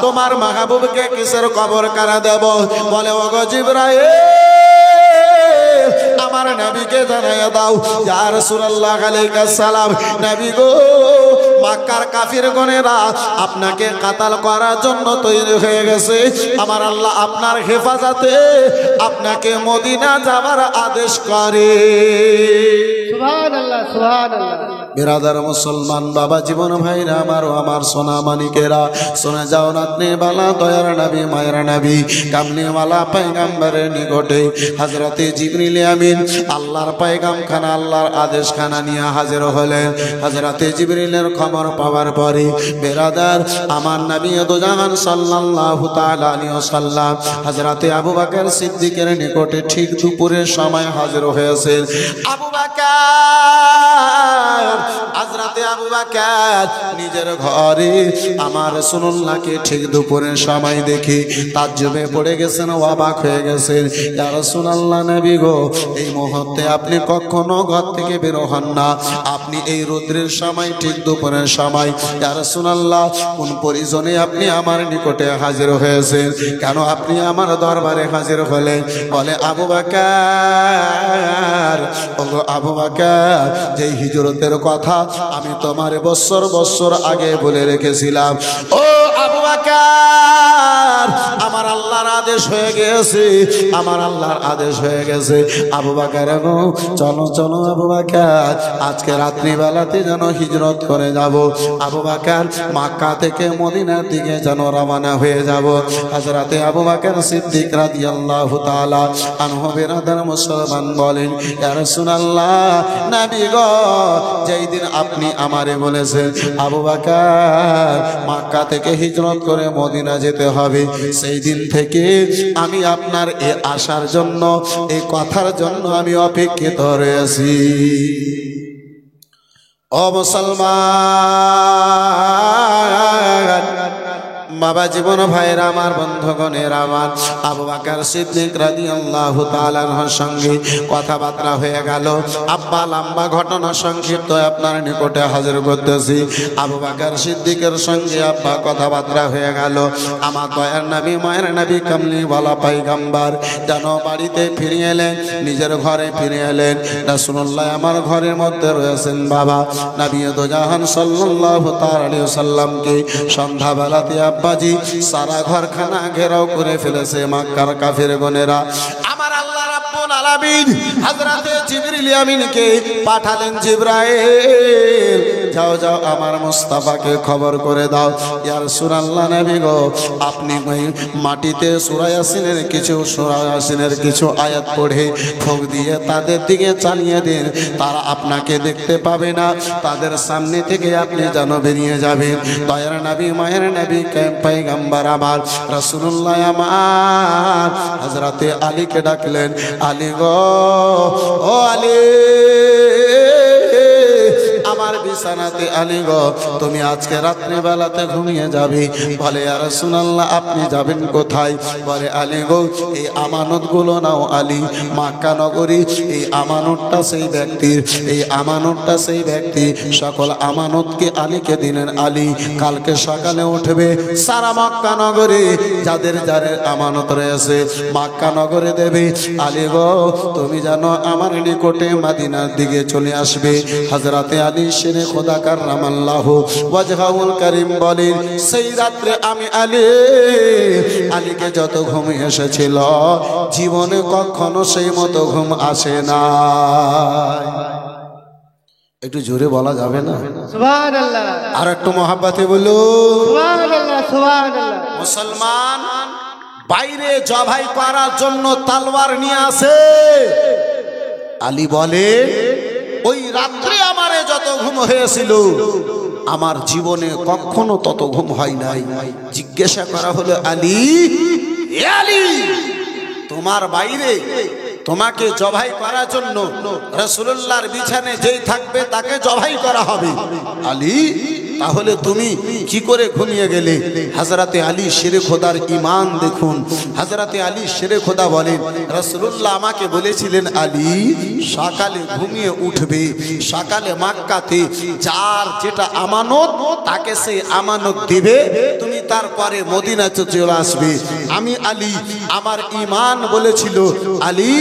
তোমার মাহবুবকে কিসের খবর কানা দেব? বলে ওগো জিবরাইল, আমার নবীকে জানিয়ে দাও। ইয়া রাসূলুল্লাহ আলাইহিস সালাম, নবী গো, মক্কার কাফিরগণেরা আপনাকে কাতাল করার জন্য তৈরি হয়ে গেছে। আমার আল্লাহ আপনার হেফাজতে আপনাকে মদিনা যাবার আদেশ করে। সুবহানাল্লাহ, সুবহানাল্লাহ। বিরাদার মুসলমান বাবা জীবন ভাইরা আমার ও আমার সোনা মানিকেরা, শোনা যাও নাতনি বালা দয়ার নবী মায়ের নবী কামলিওয়ালা পয়গম্বরের নিকটে হযরতে জিবরিল আমিন আল্লাহর পয়গাম খানা, আল্লাহর আদেশ খানা নিয়ে হাজির হলেন। হযরতে জিবরিলের খবর পাওয়ার পরে বিরাদার আমার নবী দুজাহান সাল্লাল্লাহু তাআলা আলাইহি ওয়াসাল্লাম হযরতে আবু বকর সিদ্দিকের নিকটে ঠিক দুপুরের সময় হাজির হয়েছেন। আবু বকর, হযরতে আবু বকর নিজের ঘরে আমার রাসূলুল্লাহকে ঠিক দুপুরের সময় দেখে তাজ্জুবে পড়ে গেছেন, অবাক হয়ে গেছেন। ইয়া রাসূলুল্লাহ, নবী গো, এই মুহূর্তে আপনি কখনো ঘর থেকে বের হন না, আপনি এই রৌদ্রের সময় ঠিক দুপুরের সময়, ইয়া রাসূলুল্লাহ, কোন পরিজনে আপনি আমার নিকটে হাজির হয়েছেন? কেন আপনি আমার দরবারে হাজির হলেন? বলে আবু বকর, ওগো আবু বকর, যেই হিজরতের কথা আমি তোমার বছর বছর আগে বলে রেখেছিলাম, ও আবু বকর, আমার আল্লাহর আদেশ হয়ে গেছে, আমার আল্লাহর আদেশ হয়ে গেছে। আবু বকর গো, চলো চলো আবু বকর, আজকে রাত্রিবেলাতে যেন হিজরত করে যাব। আবু বকর মক্কা থেকে মদিনার দিকে যেন রওনা হয়ে যাব। হযরতে আবু বকর সিদ্দিক রাদিয়াল্লাহু তাআলা আনহু বিরাদার মুসলমান বলেন, ইয়া রাসূলুল্লাহ, নবী গো, যেই দিন আপনি আমারে বলেছেন আবু বকর মক্কা থেকে হিজরত করে মদিনা যেতে হবে, সেই দিন থেকে আমি আপনার এ আসার জন্য, এই কথার জন্য আমি অপেক্ষিত রয়েছি। ও মুসলমান বাবা জীবন ভাইরা আমার, বন্ধুগণের আমার, আবু বকর সিদ্দিক রাদিয়াল্লাহু তাআলা আনহুর সঙ্গে কথাবার্তা হয়ে গেল। আব্বা লম্বা ঘটনা সংক্ষিপ্ত আপনার নিকটে হাজির করতেছি। আবু বকর সিদ্দিকের সঙ্গে আব্বা কথাবার্তা হয়ে গেল। আমার দয়ার নবী মায়ের নবী কামলিওয়ালা পয়গম্বর যেন বাড়িতে ফিরে এলেন, নিজের ঘরে ফিরে এলেন। রাসূলুল্লাহ আমার ঘরের মধ্যে রয়েছেন। বাবা নবী দুজাহান সাল্লাল্লাহু তাআলা আলাইহি ওয়াসাল্লামকে সন্ধ্যাবেলাতে আব্বাজি সারা ঘরখানা ঘেরাও করে ফেলেছে মক্কার কাফিরগণেরা। আমার আল্লাহ রাব্বুল রাব্বুল আলামিন হযরতে জিবরিল আমিনকে পাঠালেন, জিবরাইল যাও যাও আমার মুস্তাফাকে খবর করে দাও, ইয়া রাসূলুল্লাহ নবী গো আপনি মাটিতে সূরা ইয়াসিনের কিছু আয়াত পড়ে ফুঁক দিয়ে তাদের দিকে চালিয়ে দিন, তারা আপনাকে দেখতে পাবে না, তাদের সামনে থেকে আপনি যেন বেরিয়ে যাবেন। দয়ার নবী মায়ের নবী পয়গম্বর আমার রাসূলুল্লাহ আমার হযরতে আলীকে ডাকলেন, আলী গো ও আলী আমার বিছানাতে, আলী গো তুমি আজকে রাত্রি বেলাতে ঘুমিয়ে যাবে। বলে ইয়া রাসূলুল্লাহ আপনি যাবেন কোথায়? বলে আলী গো এই আমানতগুলো নাও আলী, মক্কা নগরী এই আমানতটা সেই ব্যক্তির সকল আমানতকে আলীকে দিলেন। আলী কালকে সকালে উঠবে, সারা মক্কা নগরে যাদের আমানত রয়েছে মক্কা নগরে দেবে। আলী গো তুমি জানো আমার নিকটে মদিনার দিকে চলে আসবে। হযরতে আলী শেরে খোদা কাররামাল্লাহু ওয়াজহাউল কারীম বলেন, সেই রাত্রে আমি আলীকে যত ঘুম এসেছিল জীবনে কখনো সেই মতো ঘুম আসে না। একটু জোরে বলা যাবে না? সুবহানাল্লাহ। আর একটু মহাব্বতে বলো সুবহানাল্লাহ, সুবহানাল্লাহ। মুসলমান বাইরে জবাই করার জন্য তলোয়ার নিয়ে আসে। আলী বলে ওই রাত্রে আমারে যত ঘুম হয়েছিল আমার জীবনে কখনো তত ঘুম হয় নাই। জিজ্ঞাসা করা হলো আলী, এ আলী তোমার বাইরে তোমাকে জবাই করার জন্য রাসূলুল্লাহর বিছানে যেই থাকবে তাকে জবাই করা হবে। আলী তাহলে তুমি কি করে ঘুমিয়ে গেলে? হযরতে আলী শেরে খোদার ঈমান দেখুন। হযরতে আলী শেরে খোদা বলেন রাসূলুল্লাহ আমাকে বলেছিলেন আলী সকালে ঘুমিয়ে উঠবে, সকালে মক্কাতে যার যেটা আমানত তাকে সেই আমানত দিবে, তুমি তারপরে মদিনাতে চলে আসবে। আমি আলী আমার ঈমান বলেছিল আলী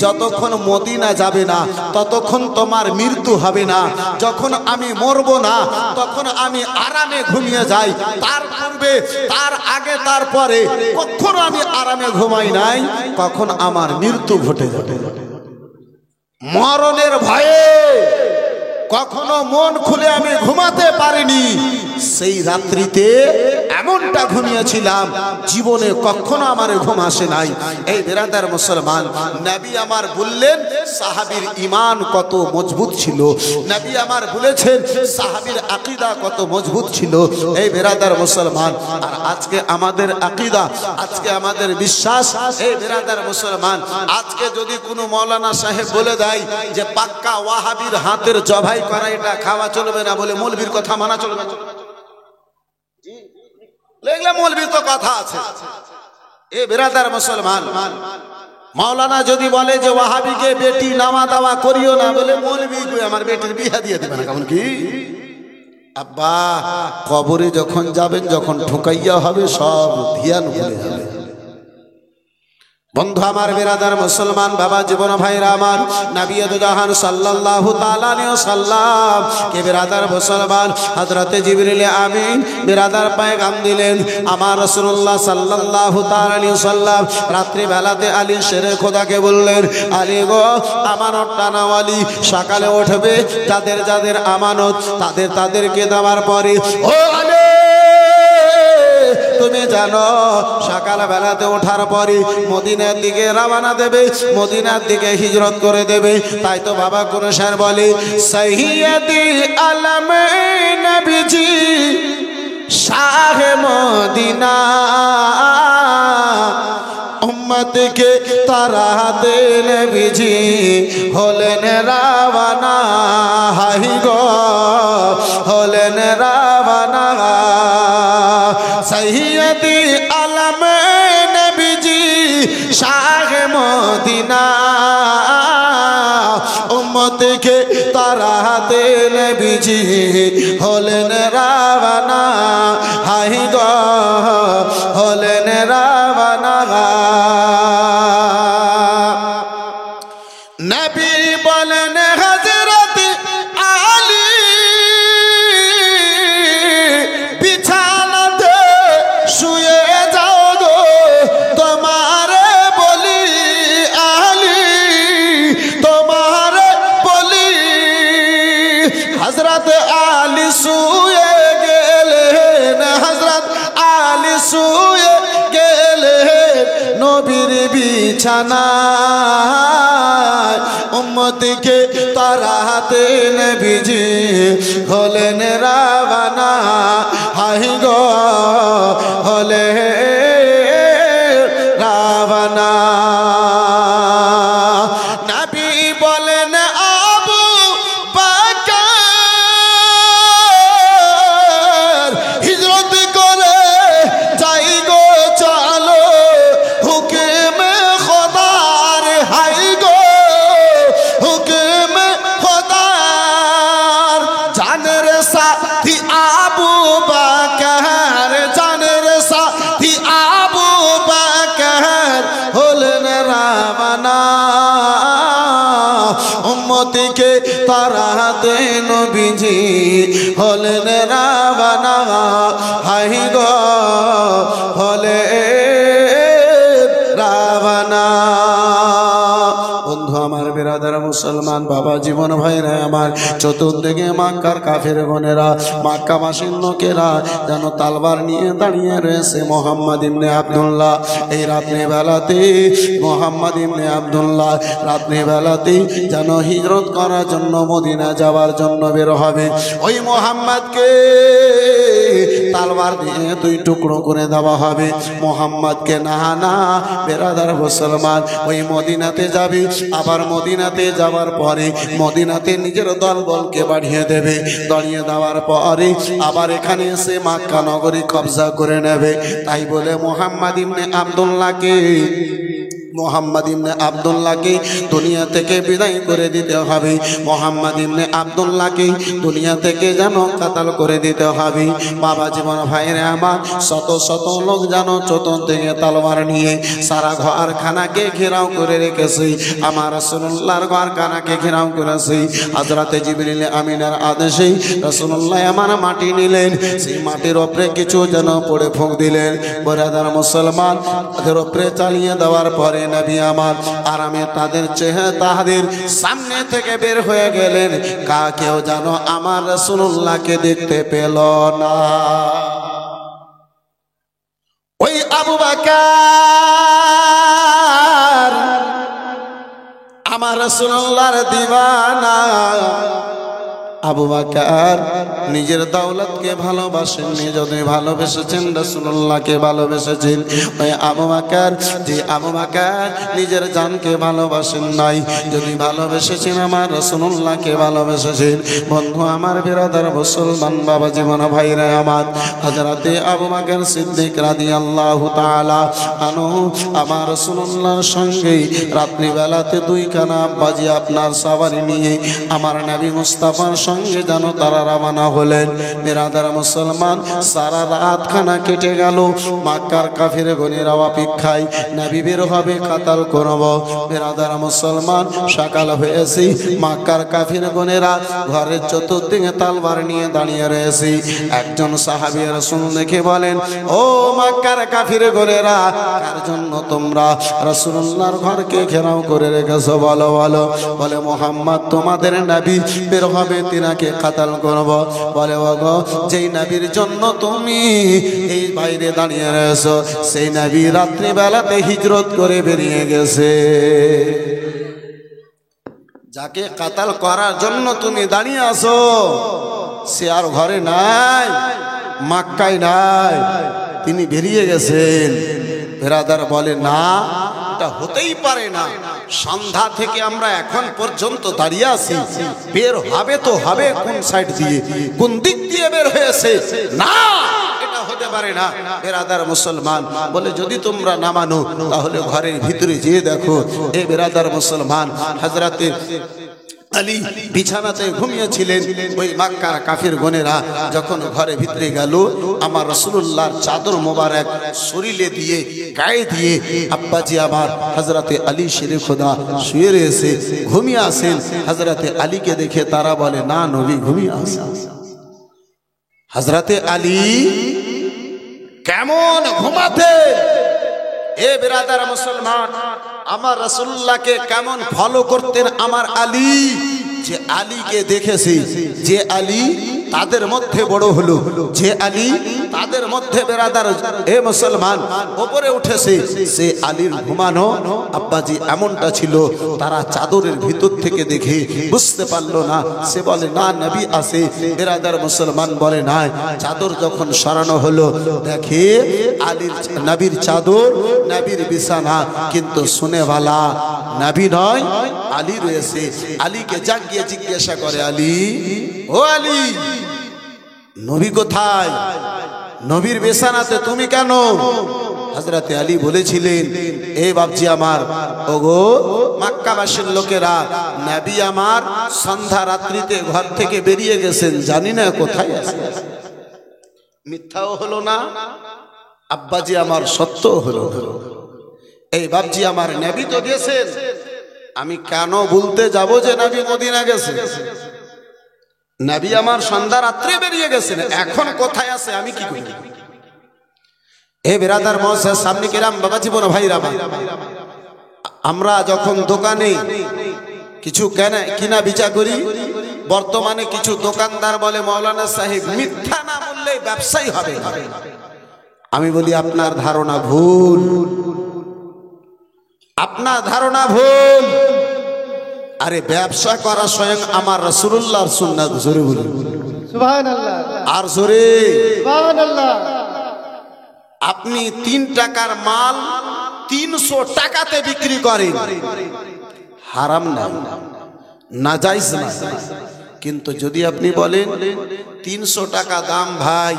যতক্ষণ মদিনা যাবে না ততক্ষণ তোমার মৃত্যু হবে না, যখন আমি মরবো না তখন আমি আরামে ঘুমিয়ে যাই, তার পূর্বে তার আগে তারপরে কখনো আমি আরামে ঘুমাই নাই, কখন আমার মৃত্যু ঘটে যাবে। মরণের ভয়ে কখনো মন খুলে আমি ঘুমাতে পারিনি। সেই রাত্রিতে এমনটা ঘুমিয়েছিলাম জীবনে কখনো আমার ঘুম আসে নাই। এই বেরাদার মুসলমান, নবী আমার বললেন সাহাবীর ঈমান কত মজবুত ছিল, নবী আমার বলেছেন সাহাবীর আকীদা কত মজবুত ছিল। এই বেরাদার মুসলমান, আর আজকে আমাদের আকীদা, আজকে আমাদের বিশ্বাস, এই বেরাদার মুসলমান, আজকে যদি কোনো মৌলানা সাহেব বলে দেয় যে পাক্কা ওয়াহাবীর হাতের জবাই করা এটা খাওয়া চলবে না, বলে মৌলবীর কথা মানা চলবে না। এগুলা মৌলবীর তো কথা আছে। এ বেরাদার মুসলমান, মাওলানা যদি বলে যে ওয়াহাবিকে বেটি নামা দাওয়া করিও না, বলে মৌলবী আমার বেটির বিয়া দিয়ে দেবে না। কেমন কি আব্বা কবরে যখন যাবেন, যখন ঠুকাইয়া হবে সব ধ্যান ভুলে যাবে। বন্ধু আমার, বেরাদার মুসলমান, বাবা জীবন ভাইরা আমার, নবী জাহান সাল্লাল্লাহু তাআলা আলাইহি ওয়াসাল্লাম কে বেরাদার মুসলমান হযরতে জিবরিল আমিন বেরাদার পয়গাম দিলেন। আমার রাসূলুল্লাহ সাল্লাল্লাহু তাআলা আলাইহি ওয়াসাল্লাম রাত্রি বেলাতে আলী শেরে খোদাকে বললেন, আলী গো আমানতটা নাও, আলী সকালে উঠবে যাদের যাদের আমানত তাদেরকে দেওয়ার পরে ও আলী তুমি জানো সকাল বেলাতে ওঠার পরে মদিনার দিকে রওনা দেবে, মদিনার দিকে হিজরত করে দেবে। তাই তো বাবা কুরশের বলে সাইয়্যিদি আলম নবীজি শাহে মদিনা উম্মতকে তারা দেন বিজি হলেন রাওয়ানা, হাই গো হলেন রাওয়ানা। সাইয়্যিদি আলম নবীজি শাহে মদিনা উম্মতকে তারা দেন বিজি হলেন রাওয়ানা, হাই গো হলেন রাওয়ানা। নবী বলেন হযরত আলী বিছানাতে শুয়ে যাও গো, তোমারে বলি আলী বিছানায় উম্মতিকে তারাতে নবীজি হলেন রাবানা হাই গো হলে রাবানা নবী বলেন আবু বকর হিজরত করে যাই গো চলো হুকুমে খোদার হাই গো হুকুমে খোদার জানের সাথী আবু বকর জানের সাথী আবু বকর হলেন রাবানা উম্মতিকে তারাতে নবীজি হলেন রাবানা হাই গো হলে রাবানা বন্ধু আমার বিরাদার মুসলমান বাবা জীবন ভাইরা আমার চতুর্দিকে মক্কার কাফের গনেরা মক্কাবাসীর লোকেরা যেন তালবার নিয়ে দাঁড়িয়ে রয়েছে মোহাম্মদ ইবনে আব্দুল্লাহ এই রাত্রি বেলাতে মোহাম্মদ ইবনে আব্দুল্লাহ রাত্রি বেলাতে যেন হিজরত করার জন্য মদিনা যাওয়ার জন্য বের হবে ওই মোহাম্মদকে তালবার দিয়ে দুই টুকরো করে দেওয়া হবে মোহাম্মদকে না না বিরাদার মুসলমান ওই মদিনাতে যাবে আবার মদিনাতে যাওয়ার পরে মদিনাতে নিজের দলবলকে বাড়িয়ে দেবে দাঁড়িয়ে দেওয়ার পরে আবার এখানে এসে মক্কা নগরী কবজা করে নেবে তাই বলে মোহাম্মদ ইবনে আব্দুল্লাহকে মোহাম্মদ ইবনে আব্দুল্লাহকে দুনিয়া থেকে বিদায় করে দিতে হবে মোহাম্মদ ইবনে আব্দুল্লাহকে দুনিয়া থেকে যেন কাতাল করে দিতে হবে বাবা জীবন ভাইরে আমার শত শত লোক যেন চতুর্দিকে তলোয়ার নিয়ে সারা ঘরখানাকে ঘেরাও করে রেখেছে আমার রাসূলুল্লাহর ঘরখানাকে ঘেরাও করেছে হযরতে জিবরিল আমিনের আদেশে রাসূলুল্লাহ আমার মাটি নিলেন সেই মাটির উপরে কিছু যেন পড়ে ফুঁক দিলেন ব্রাদার মুসলমান তাদের উপরে চালিয়ে দেওয়ার পরে নবী আমার আরামে তাদের চেহারা তাদের সামনে থেকে বের হয়ে গেলেন কাকেও যেন আমার রাসূলুল্লাহকে দেখতে পেল না ওই আবু বকর আমার রাসূলুল্লাহর দিওয়ানা আবু বকর নিজের দৌলতকে ভালোবাসেন যদি ভালোবেসেছেন রাসূলুল্লাহকে ভালোবেসেছেন ওই আবু বকর যে আবু বকর নিজের জানকে ভালোবাসেন নাই যদি ভালোবেসেছেন আমার রাসূলুল্লাহকে ভালোবেসেছেন বন্ধু আমার বিরাদার মুসলমান বাবা জীবন ভাইরা আমার হযরতে আবু বকর সিদ্দিক রাদিয়াল্লাহু তাআলা আনহু আমার রাসূলুল্লাহর সঙ্গে রাত্রি বেলাতে দুই কানা বাজি আপনার সওয়ারি নিয়ে আমার নবী মুস্তাফার সঙ্গে যেন তারা রওনা হলেন বিরাদার মুসলমান সারা রাত খানা কেটে গেল মক্কার কাফির গণেরা অপেক্ষায় নবী বের হবে কাতাল করব বিরাদার মুসলমান সকাল হয়েছে মক্কার কাফির গণেরা ঘরের চতুর্দিকে তলবার নিয়ে দাঁড়িয়ে রয়েছে একজন সাহাবী রাসূল দেখে বলেন ও মক্কার কাফির গণেরা কার জন্য তোমরা রাসূলুল্লাহর ঘরকে ঘেরাও করে রেখেছো বলো বলো বলে মুহাম্মদ তোমাদের নবী বের হবে তিনাকে কাতাল করব বলে ওগো যেই নবীর জন্য তুমি এই বাইরে দাঁড়িয়ে রয়েছো সেই নবী রাত্রি বেলাতে হিজরত করে বেরিয়ে গেছে যাকে কাতাল করার জন্য তুমি দাঁড়িয়ে আছো সে আর ঘরে নাই মক্কায় নাই তিনি বেরিয়ে গেছেন বিরাদার বলে না এটা হতেই পারে না সন্ধ্যা থেকে আমরা এখন পর্যন্ত দাঁড়িয়ে আছি বের হবে তো হবে কোন সাইড দিয়ে কোন দিক দিয়ে বের হয়েছে না এটা হতে পারে না বিরাদার মুসলমান বলে যদি তোমরা না মানো তাহলে ঘরের ভিতরে যেয়ে দেখো এ বিরাদার মুসলমান হযরতে আলী বিছানাতে ঘুমিয়েছিলেন ওই মক্কার কাফির গণেরা যখন ঘরে ভিতরে গেল আমার রাসূলুল্লাহর চাদর মোবারক শরীরে দিয়ে গায়ে দিয়ে আব্বাজি আমার হযরতে আলী শেরে খোদা শুয়ে রয়েছে ঘুমিয়ে আছেন হযরতে আলীকে দেখে তারা বলে না নবী ঘুমিয়ে আছেন হযরতে আলী কেমন ঘুমাতে এ বিরাদার মুসলমান আমার রাসূলুল্লাহকে কেমন ফলো করতেন আমার আলী যে আলীকে দেখেছি যে আলী তাদের মধ্যে বড় হলো যে আলী তাদের মধ্যে বেরাদার এ মুসলমান উপরে উঠেছে, সে আলীর ঘুমানো আব্বাজি এমনটা ছিল, তারা চাদরের ভিতর থেকে দেখে বুঝতে পারলো না। সে বলে না নবী আছে। বেরাদার মুসলমান বলে না। চাদর যখন সরানো হলো, দেখে আলীর নবীর চাদর, নবীর বিছানা, কিন্তু শুনেওয়ালা নবী নয়, আলী রয়েছে। আলীকে জাগিয়ে জিজ্ঞাসা করে, আলী, ও আলী, নবী কোথায়? নবীর বিছানাতে তুমি কেন? হযরতে আলী বলেছিলেন, এ বাপজি আমার, ওগো মক্কাবাসীর লোকেরা, নবী আমার সন্ধ্যা রাত্রিতে ঘর থেকে বেরিয়ে গেছেন, জানি না কোথায় আছে। মিথ্যাও হলো না, আব্বাজি আমার সত্য হলো। এই বাপজি আমার, নবী তো গেছেন, আমি কেন বলতে যাব যে নবী মদিনা গেছে? নবী আমার সন্ধ্যা রাত্রে বেরিয়ে গেছেন, এখন কোথায় আছে আমি কি করি? এ বেরাদার মহাশয়, সামনে কিরাম, বাবা জীবন ভাইরা, আমরা যখন দোকানে কিছু কিনা বিচার করি, বর্তমানে কিছু দোকানদার বলে, মাওলানা সাহেব মিথ্যা না বললে ব্যবসায়ী হবে। আমি বলি আপনার ধারণা ভুল, আপনার ধারণা ভুল। আরে ব্যবসা করা স্বয়ং আমার রাসূলুল্লাহর সুন্নাত। জোরে বলুন সুবহানাল্লাহ, আর জোরে সুবহানাল্লাহ। আপনি 3 টাকার মাল 300 টাকাতে বিক্রি করেন, হারাম না, নাজায়েজ না। কিন্তু যদি আপনি বলেন 300 টাকা দাম, ভাই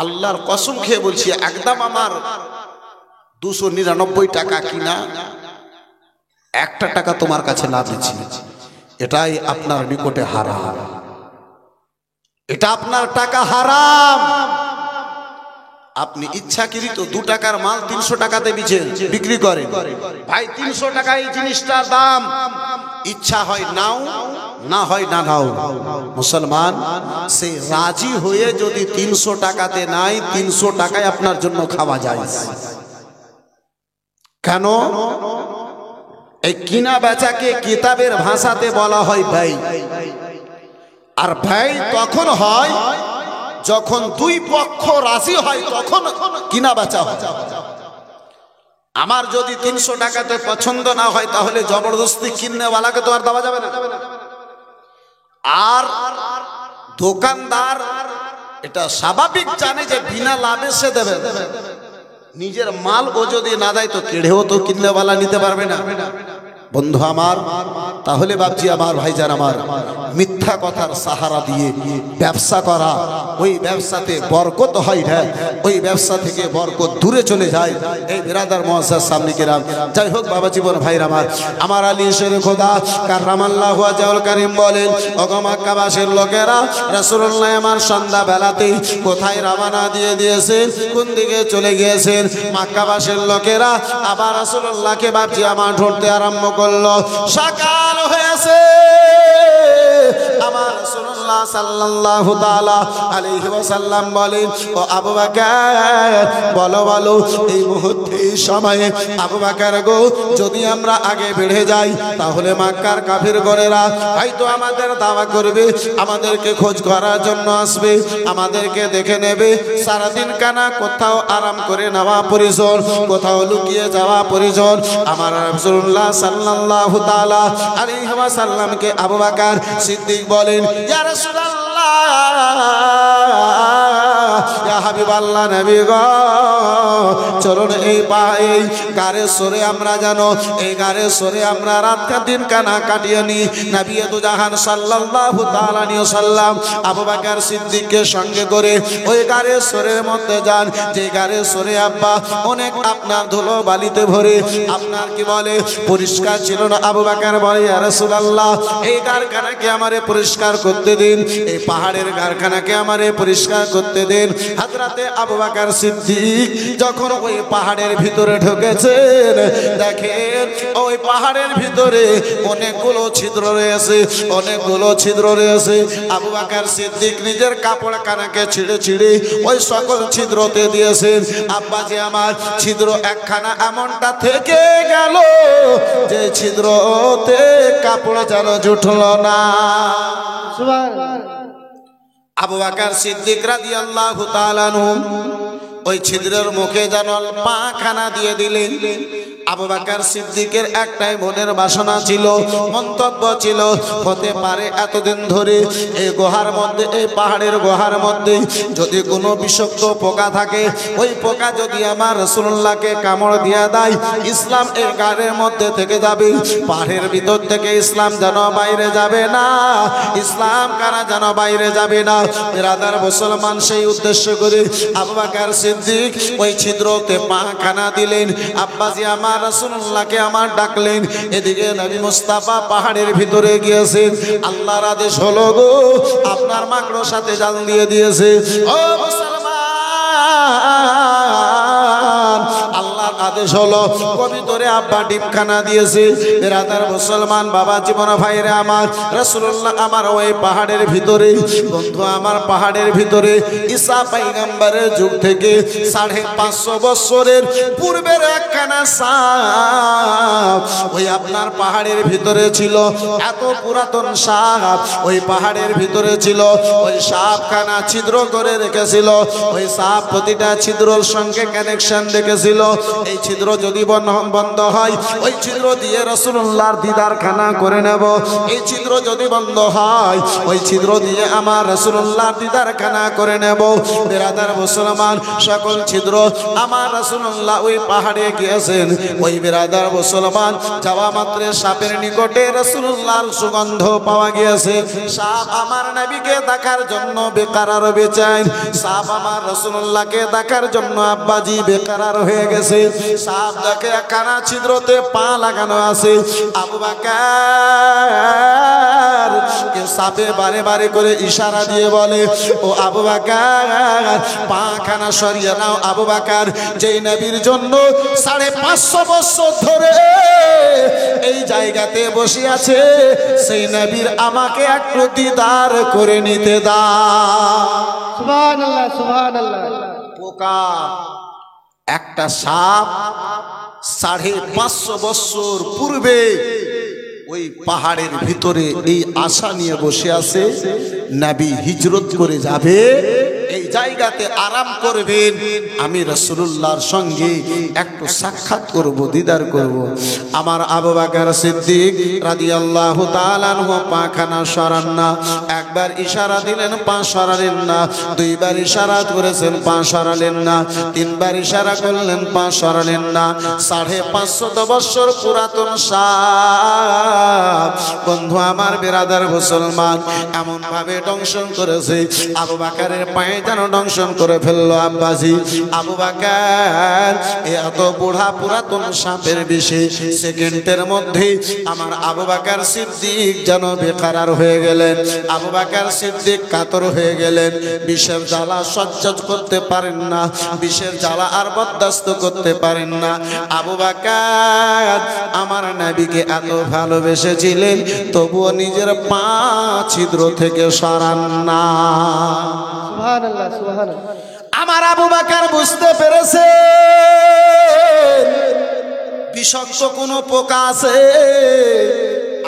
আল্লাহর কসম খেয়ে বলছি, একদম আমার 299 টাকা কিনা, 1 টাকা তোমার কাছে লাভ দিচ্ছি, এটাই আপনার নিকটে হারাম, এটা আপনার টাকা হারাম। আপনি ইচ্ছাকৃত 2 টাকার মাল 300 টাকাতে বিক্রি করেন, ভাই 300 টাকা এই জিনিসটার দাম, ইচ্ছা হয় নাও, না হয় না নাও। মুসলমান সে রাজি হয়ে যদি 300 টাকাতে নাই, 300 টাকায় আপনার জন্য খাওয়া যায়। কেন? এই কিনা বেচাকে কিতাবের ভাষাতে বলা হয় ব্যয়। আর ব্যয় তখন হয় যখন দুই পক্ষ রাজি হয়, তখন কিনা বেচা হয়। আমার যদি 300 টাকাতে পছন্দ না হয়, তাহলে জবরদস্তি কিনেওয়ালাকে তো আর দেওয়া যাবে না। আর দোকানদার এটা স্বাভাবিক জানে যে বিনা লাভে সে দেবে, নিজের মাল ও যদি না দেয় তো কেড়েও তো কিনেওয়ালা নিতে পারবে না। বন্ধু আমার, তাহলে বাপজি আমার, ভাইজান আমার, মিথ্যা কথার সাহারা দিয়ে ব্যবসা করা, ওই ব্যবসাতে বরকত হয় না, ওই ব্যবসা থেকে বরকত দূরে চলে যায়। এই বিরাদার মুআজ্জাজ সামনে কিরাম, যাই হোক বাবা জীবন ভাইরা আমার আলী শের খোদা কাররামাল্লাহু ওয়াজহুল কারীম বলেন, ওগো মক্কাবাসীর লোকেরা, রাসূলুল্লাহ আমার সন্ধ্যা বেলাতে কোথায় রওনা দিয়ে দিয়েছেন, কোন দিকে চলে গিয়েছেন। মক্কাবাসীর লোকেরা আবার রাসূলুল্লাহকে বাপজি আমার ধরতে আরম্ভ করলো। সকাল হয়েছে, আমার রাসূলুল্লাহ সাল্লাল্লাহু তাআলা আলাইহি ওয়াসাল্লাম বলেন, ও আবু বকর, বলো বলো এই মুহূর্তে সময়ে আবু বকর গো, যদি আমরা আগে বেড়ে যাই তাহলে মক্কার কাফিরগণেরা হয়তো আমাদের দাওয়া করবে, আমাদেরকে খোঁজ করার জন্য আসবে, আমাদেরকে দেখে নেবে। সারাদিন কানা কোথাও আরাম করে নেওয়া প্রয়োজন, কোথাও লুকিয়ে যাওয়া প্রয়োজন। আমার রাসূলুল্লাহ সাল্লাল্লাহু তাআলা আলাইহি ওয়াসাল্লামকে আবু বকর সিদ্দিক বলেন, ইয়া রাসূলুল্লাহ, ইয়া হাবিবাল্লাহ, নবী গো, চলুন এই গারে সরে আমরা জানো, এই গারে সরে আমরা রাত দিন কানা কাটিয়ে নি। নবী দু জাহান সাল্লাল্লাহু তাআলা আলাইহি ওয়াসাল্লাম আবু বকর সিদ্দিককে সঙ্গে করে ওই গারে সরের মধ্যে যান, যে গারে সরে আব্বা অনেক আপনার ধুলো বালিতে ভরে, আপনার কি বলে পরিষ্কার ছিল না। আবু বকর বলে, ইয়া রাসূলুল্লাহ, এই গারখানাকে আমারে পরিষ্কার করতে দিন, এই পাহাড়ের গারখানাকে আমারে পরিষ্কার করতে দিন। হযরতে আবু বকর সিদ্দিক যখন ওই পাহাড়ের ভিতরে ঢুকেছেন, দেখেন ওই পাহাড়ের ভিতরে অনেকগুলো ছিদ্র রয়েছে, অনেকগুলো ছিদ্র রয়েছে। আবু বকর সিদ্দিক নিজের কাপড় কানাকে ছিঁড়ে ছিঁড়ে ওই সকল ছিদ্রতে দিয়েছেন। আব্বাজি আমার, ছিদ্র একখানা এমনটা থেকে গেল যে ছিদ্রতে কাপড় যেন জুটল না। সুবহানাল্লাহ। আবু বকর সিদ্দিক রাদিয়াল্লাহু তাআলা আনহু ওই ছিদ্রের মুখে যেন পাখানা দিয়ে দিলেন। আবু বকর সিদ্দিকের একটাই মনের বাসনা ছিল, মন্তব্য ছিল, হতে পারে এতদিন ধরে এই গুহার মধ্যে, এই পাহাড়ের গুহার মধ্যে যদি কোনো বিষাক্ত পোকা থাকে, ওই পোকা যদি আমার রাসূলুল্লাহকে কামড় দিয়ে দেয়, ইসলাম এই গাড়ের মধ্যে থেকে যাবে, পাহাড়ের ভিতর থেকে ইসলাম যেন বাইরে যাবে না, ইসলাম কারা যেন বাইরে যাবে না। বিরাদার মুসলমান, সেই উদ্দেশ্য করে আবু বকর সিদ্দিক ওই ছিদ্রতে পাখানা দিলেন। আব্বাজি আমার রাসূলুল্লাহকে আমার ডাকলেন। এদিকে নবী মুস্তাফা পাহাড়ের ভিতরে গিয়েছেন। আল্লাহর আদেশ হলো গো, আপনার মাকড়োর সাথে জাল দিয়ে দিয়েছে। ও মুসলমান, আল্লাহর আদেশ হলো কবিতরে আব্বা ডিমখানা দিয়েছে। বিরাদার মুসলমান, বাবা জীবন ভাইরে আমার, রাসূলুল্লাহ আমার ওই পাহাড়ের ভিতরে, বন্ধু আমার পাহাড়ের ভিতরে ঈসা পয়গম্বরের যুগ থেকে 550 বছরের পূর্বের একখানা সাপ ওই আপনার পাহাড়ের ভিতরে ছিল। এত পুরাতন সাপ ওই পাহাড়ের ভিতরে ছিল। ওই সাপখানা ছিদ্র করে রেখেছিল। ওই সাপ প্রতিটা ছিদ্রর সঙ্গে কানেকশন রেখেছিল। এই ছিদ্র যদি বন্ধ হয়, ওই ছিদ্র দিয়ে রাসূলুল্লাহর দিদারখানা করে নেব। এই ছিদ্র যদি বন্ধ হয়, ওই ছিদ্র দিয়ে আমার রাসূলুল্লাহর দিদারখানা করে নেব। বিরাদার মুসলমান, সকল ছিদ্র আমার রাসূলুল্লাহ ওই পাহাড়ে গিয়েছেন। ওই বিরাদার মুসলমান, যাওয়া মাত্র সাপের নিকটে রাসূলুল্লাহর সুগন্ধ পাওয়া গিয়েছে। সাপ আমার নবীকে দেখার জন্য বেকারার বেচাইন। সাপ আমার রাসূলুল্লাহকে দেখার জন্য আব্বাজি বেকারার হয়ে গেছে। সাপ দেখে একখানা ছিদ্রতে পা লাগানো আছে। আবু বকর সাপে বারে বারে করে ইশারা দিয়ে বলে, ও আবু বকর, পাখানা সরিয়ে নাও। আবু বকর যেই নবীর জন্য 550 বছর ধরে এই জায়গাতে বসে আছে, সেই নবীর আমাকে একটু দিদার করে নিতে দাও। সুবহানাল্লাহ, সুবহানাল্লাহ। পোকা একটা সাপ 550 বছর পূর্বে ওই পাহাড়ের ভিতরে এই আশা নিয়ে বসে আছে, নবী হিজরত করে যাবে, এই জায়গাতে আরাম করবেন, আমি রাসূলুল্লাহর সঙ্গে একটু সাক্ষাৎ করব, দিদার করব। আমার আবু বকর সিদ্দিক রাদিয়াল্লাহু তাআলা আনহু পাখানা সরান না। একবার ইশারা দিলেন, পা সরালেন না। দুইবার ইশারা করেছেন, পা সরালেন না। তিনবার ইশারা করলেন, পা সরালেন না। 550 বছর পুরাতন সাপ, বন্ধু আমার, বিরাদার মুসলমান, এমন ভাবে দংশন করেছে, আবু বকরের পায়ে যেন দংশন করে ফেললো। আব্বাজি আবু বকর এত বুড়া পুরাতন সাপের বিষে সেকেন্ডের মধ্যে আমার আবু বকর সিদ্দিক যেন বেকারার হয়ে গেলেন। আবু বকর সিদ্দিক কাতর হয়ে গেলেন। বিষের জ্বালা সহ্য করতে পারেন না, বিষের জ্বালা আর বরদাস্ত করতে পারেন না। আবু বকর আমার নবীকে এত ভালোবেসেছিলেন, তবুও নিজের পা ছিদ্র থেকে সরান না। সুবহানাল্লাহ, সুবহানাল্লাহ। আমার আবু বকর বুঝতে পেরেছে বিষাক্ত কোনো পোকা আছে।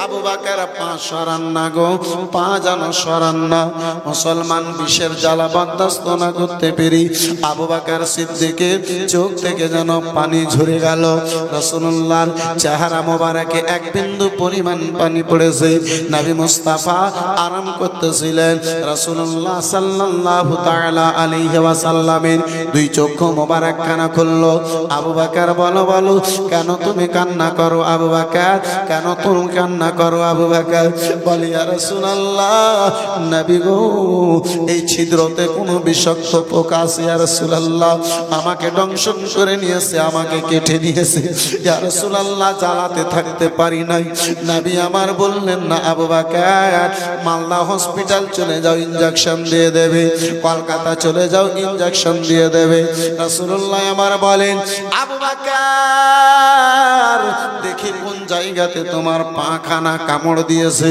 আবু বকর পা সরান না গো, পা যেন সরান না। মুসলমান, বিষের জ্বালা বরদাস্ত না করতে পেরে আবু বকর সিদ্দিকের চোখ থেকে যেন পানি ঝরে গেল। রাসূলুল্লাহর চেহারা মোবারকে এক বিন্দু পরিমাণ পানি পড়েছে। নবী মুস্তাফা আরাম করতেছিলেন। রাসূলুল্লাহ সাল্লাল্লাহু তাআলা আলাইহি ওয়াসাল্লামের দুই চক্ষু মোবারক খানা খুললো। আবু বকর বলো বলো, কেন তুমি কান্না করো? আবু বকর কেন তুমি কান্না করো? আবু বকর বলে, ইয়া রাসূলুল্লাহ, নবী গো, এই ছিদ্রতে কোনো বিষাক্ত পোকা আছে। ইয়া রাসূলুল্লাহ, আমাকে দংশন করে নিয়েছে, আমাকে কেটে নিয়েছে। ইয়া রাসূলুল্লাহ, জ্বালাতে থাকতে পারি নাই। নবী আমার বললেন না, আবু বকর মালদা হসপিটাল চলে যাও, ইনজেকশন দিয়ে দেবে। কলকাতা চলে যাও, ইনজেকশন দিয়ে দেবে। রাসূলুল্লাহ আমার বলেন, আবু বকর দেখি কোন জায়গাতে তোমার পাখানা পাখানা কামড় দিয়েছে।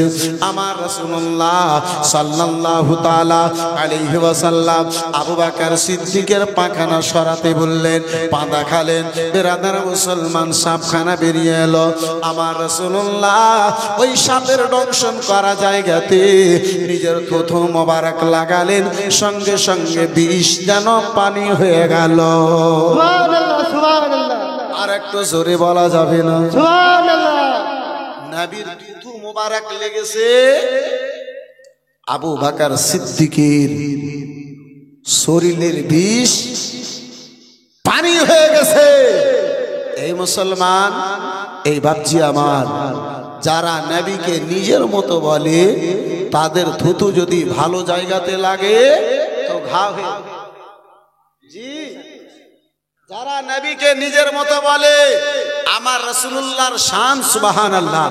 আমার রাসূলুল্লাহ সাল্লাল্লাহু তাআলা আলাইহি ওয়াসাল্লাম আবু বকর সিদ্দিকের পাখানা সরাতে বললেন, পাদা খালেন। বেরাদার মুসলমান, সাপখানা বেরিয়ে এলো। আমার রাসূলুল্লাহ ওই সাপের দংশন করা জায়গাতে নিজের থুথু মোবারক লাগালেন, সঙ্গে সঙ্গে বিষ যেন পানি হয়ে গেল। সুবহানাল্লাহ সুবহানাল্লাহ আর একটু জোরে বলা যাবে না? সুবহানাল্লাহ। নবীর থুথু মোবারক লেগেছে, আবু বকর সিদ্দিকের শরীরের বিষ পানি হয়ে গেছে। এই মুসলমান, এই বাপজি আমার, যারা নবীকে নিজের মতো বলে তাদের থুতু যদি ভালো জায়গাতে লাগে তো ঘা হয়ে যায়। জি, যারা নবীকে নিজের মতো বলে, আমার রাসূলুল্লাহর শান সুবহানাল্লাহ,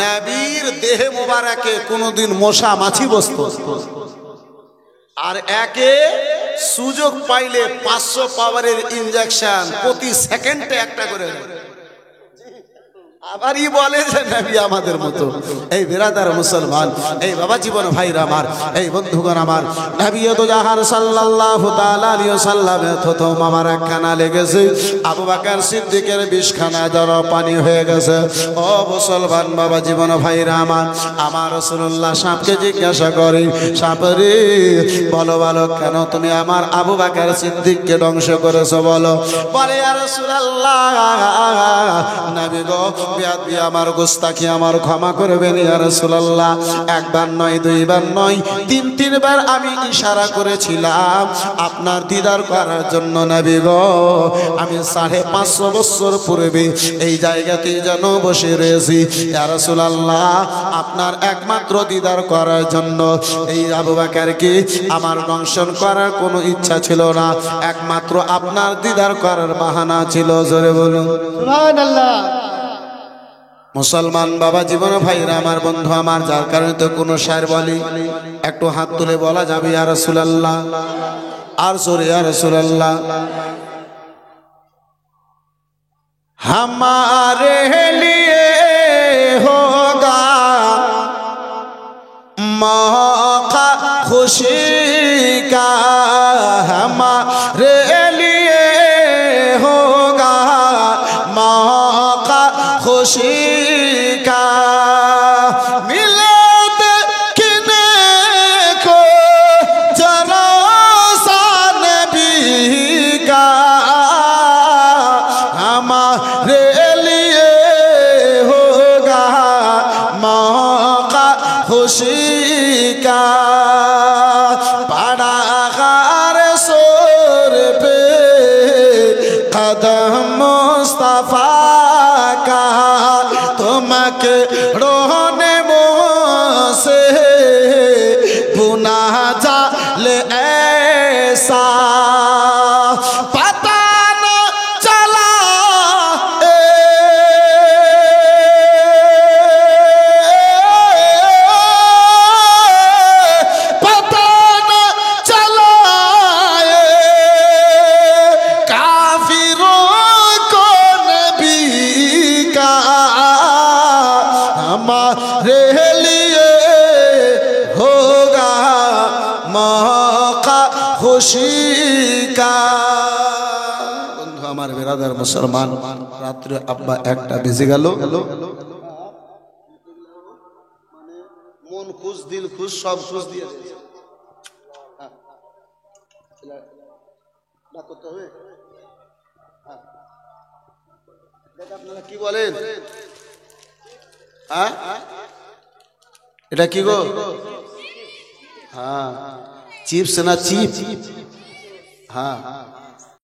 নবীর দেহে মোবারকে কোনোদিন মশা মাছি বসতো, আর একে সুযোগ পাইলে 500 পাওয়ারের ইনজেকশন প্রতি সেকেন্ডে একটা করে। আবারই বলে যে নবী আমাদের মতো। এই বিরাদার মুসলমান, এই বাবা জীবন ভাইরা আমার, এই বন্ধুগণ আমার, নবী তো জাহার সাল্লাল্লাহু তাআলা আলাইহি ওয়াসাল্লামে থুতু মোবারক খানা লেগেছে, আবু বকর সিদ্দিকের বিষখানা দ্বারা পানি হয়ে গেছে। ও মুসলমান বাবা জীবন ভাইরা আমার, আমার রাসূলুল্লাহ সাপকে জিজ্ঞাসা করে, সাপরে বলো বলো, কেন তুমি আমার আবু বকর সিদ্দিককে ধ্বংস করেছো বলো? বলে ইয়া রাসূলুল্লাহ, নবী গো, বেয়াদবি আমার, গোস্তাখি আমার, ক্ষমা করবেন ইয়া রাসূলুল্লাহ। একবার নয়, দুইবার নয়, তিনবার আমি ইশারা করেছিলাম আপনার দিদার করার জন্য। নবী গো, আমি 550 বছর পূর্বে এই জায়গাতে যেন বসে রয়েছি ইয়া রাসূলুল্লাহ, আপনার একমাত্র দিদার করার জন্য। এই আবু বকরকে আমার দংশন করার কোনো ইচ্ছা ছিল না, একমাত্র আপনার দিদার করার বাহানা ছিল। জোরে বলুন সুবহানাল্লাহ। মুসলমান বাবা জীবন ভাইরা আমার, বন্ধু আমার, যার কারণে তো কোনো শায়ের বলি, একটু হাত তুলে বলা যাবে ইয়া রাসূলুল্লাহ, আর জোরে ইয়া রাসূলুল্লাহ। हमारे लिए होगा मौका खुशी का, हमारे लिए होगा मौका खुशी का, मिले देखने को जरा सा नबी का, हमारे लिए होगा मौका खुशी का, पड़ा गार सोर पे कदम मुस्तफा का, তোমাকে रोने से गुनाह जाले ऐसा पता न चला, पता न चला काफिरों को नबी का, हमारे लिए होगा मौका खुशी का। বন্ধু আমার, বেরাদার মুসলমান, রাত্রে আব্বা 1টা বেজে গেল, মন খুশ, দিল খুশ, সব খুশ দিয়ে দিয়েছে। করতে হবে, আপনারা কি বলেন? হ্যাঁ, এটা কি গো? হ্যাঁ, চিপস না চিপ? হ্যাঁ,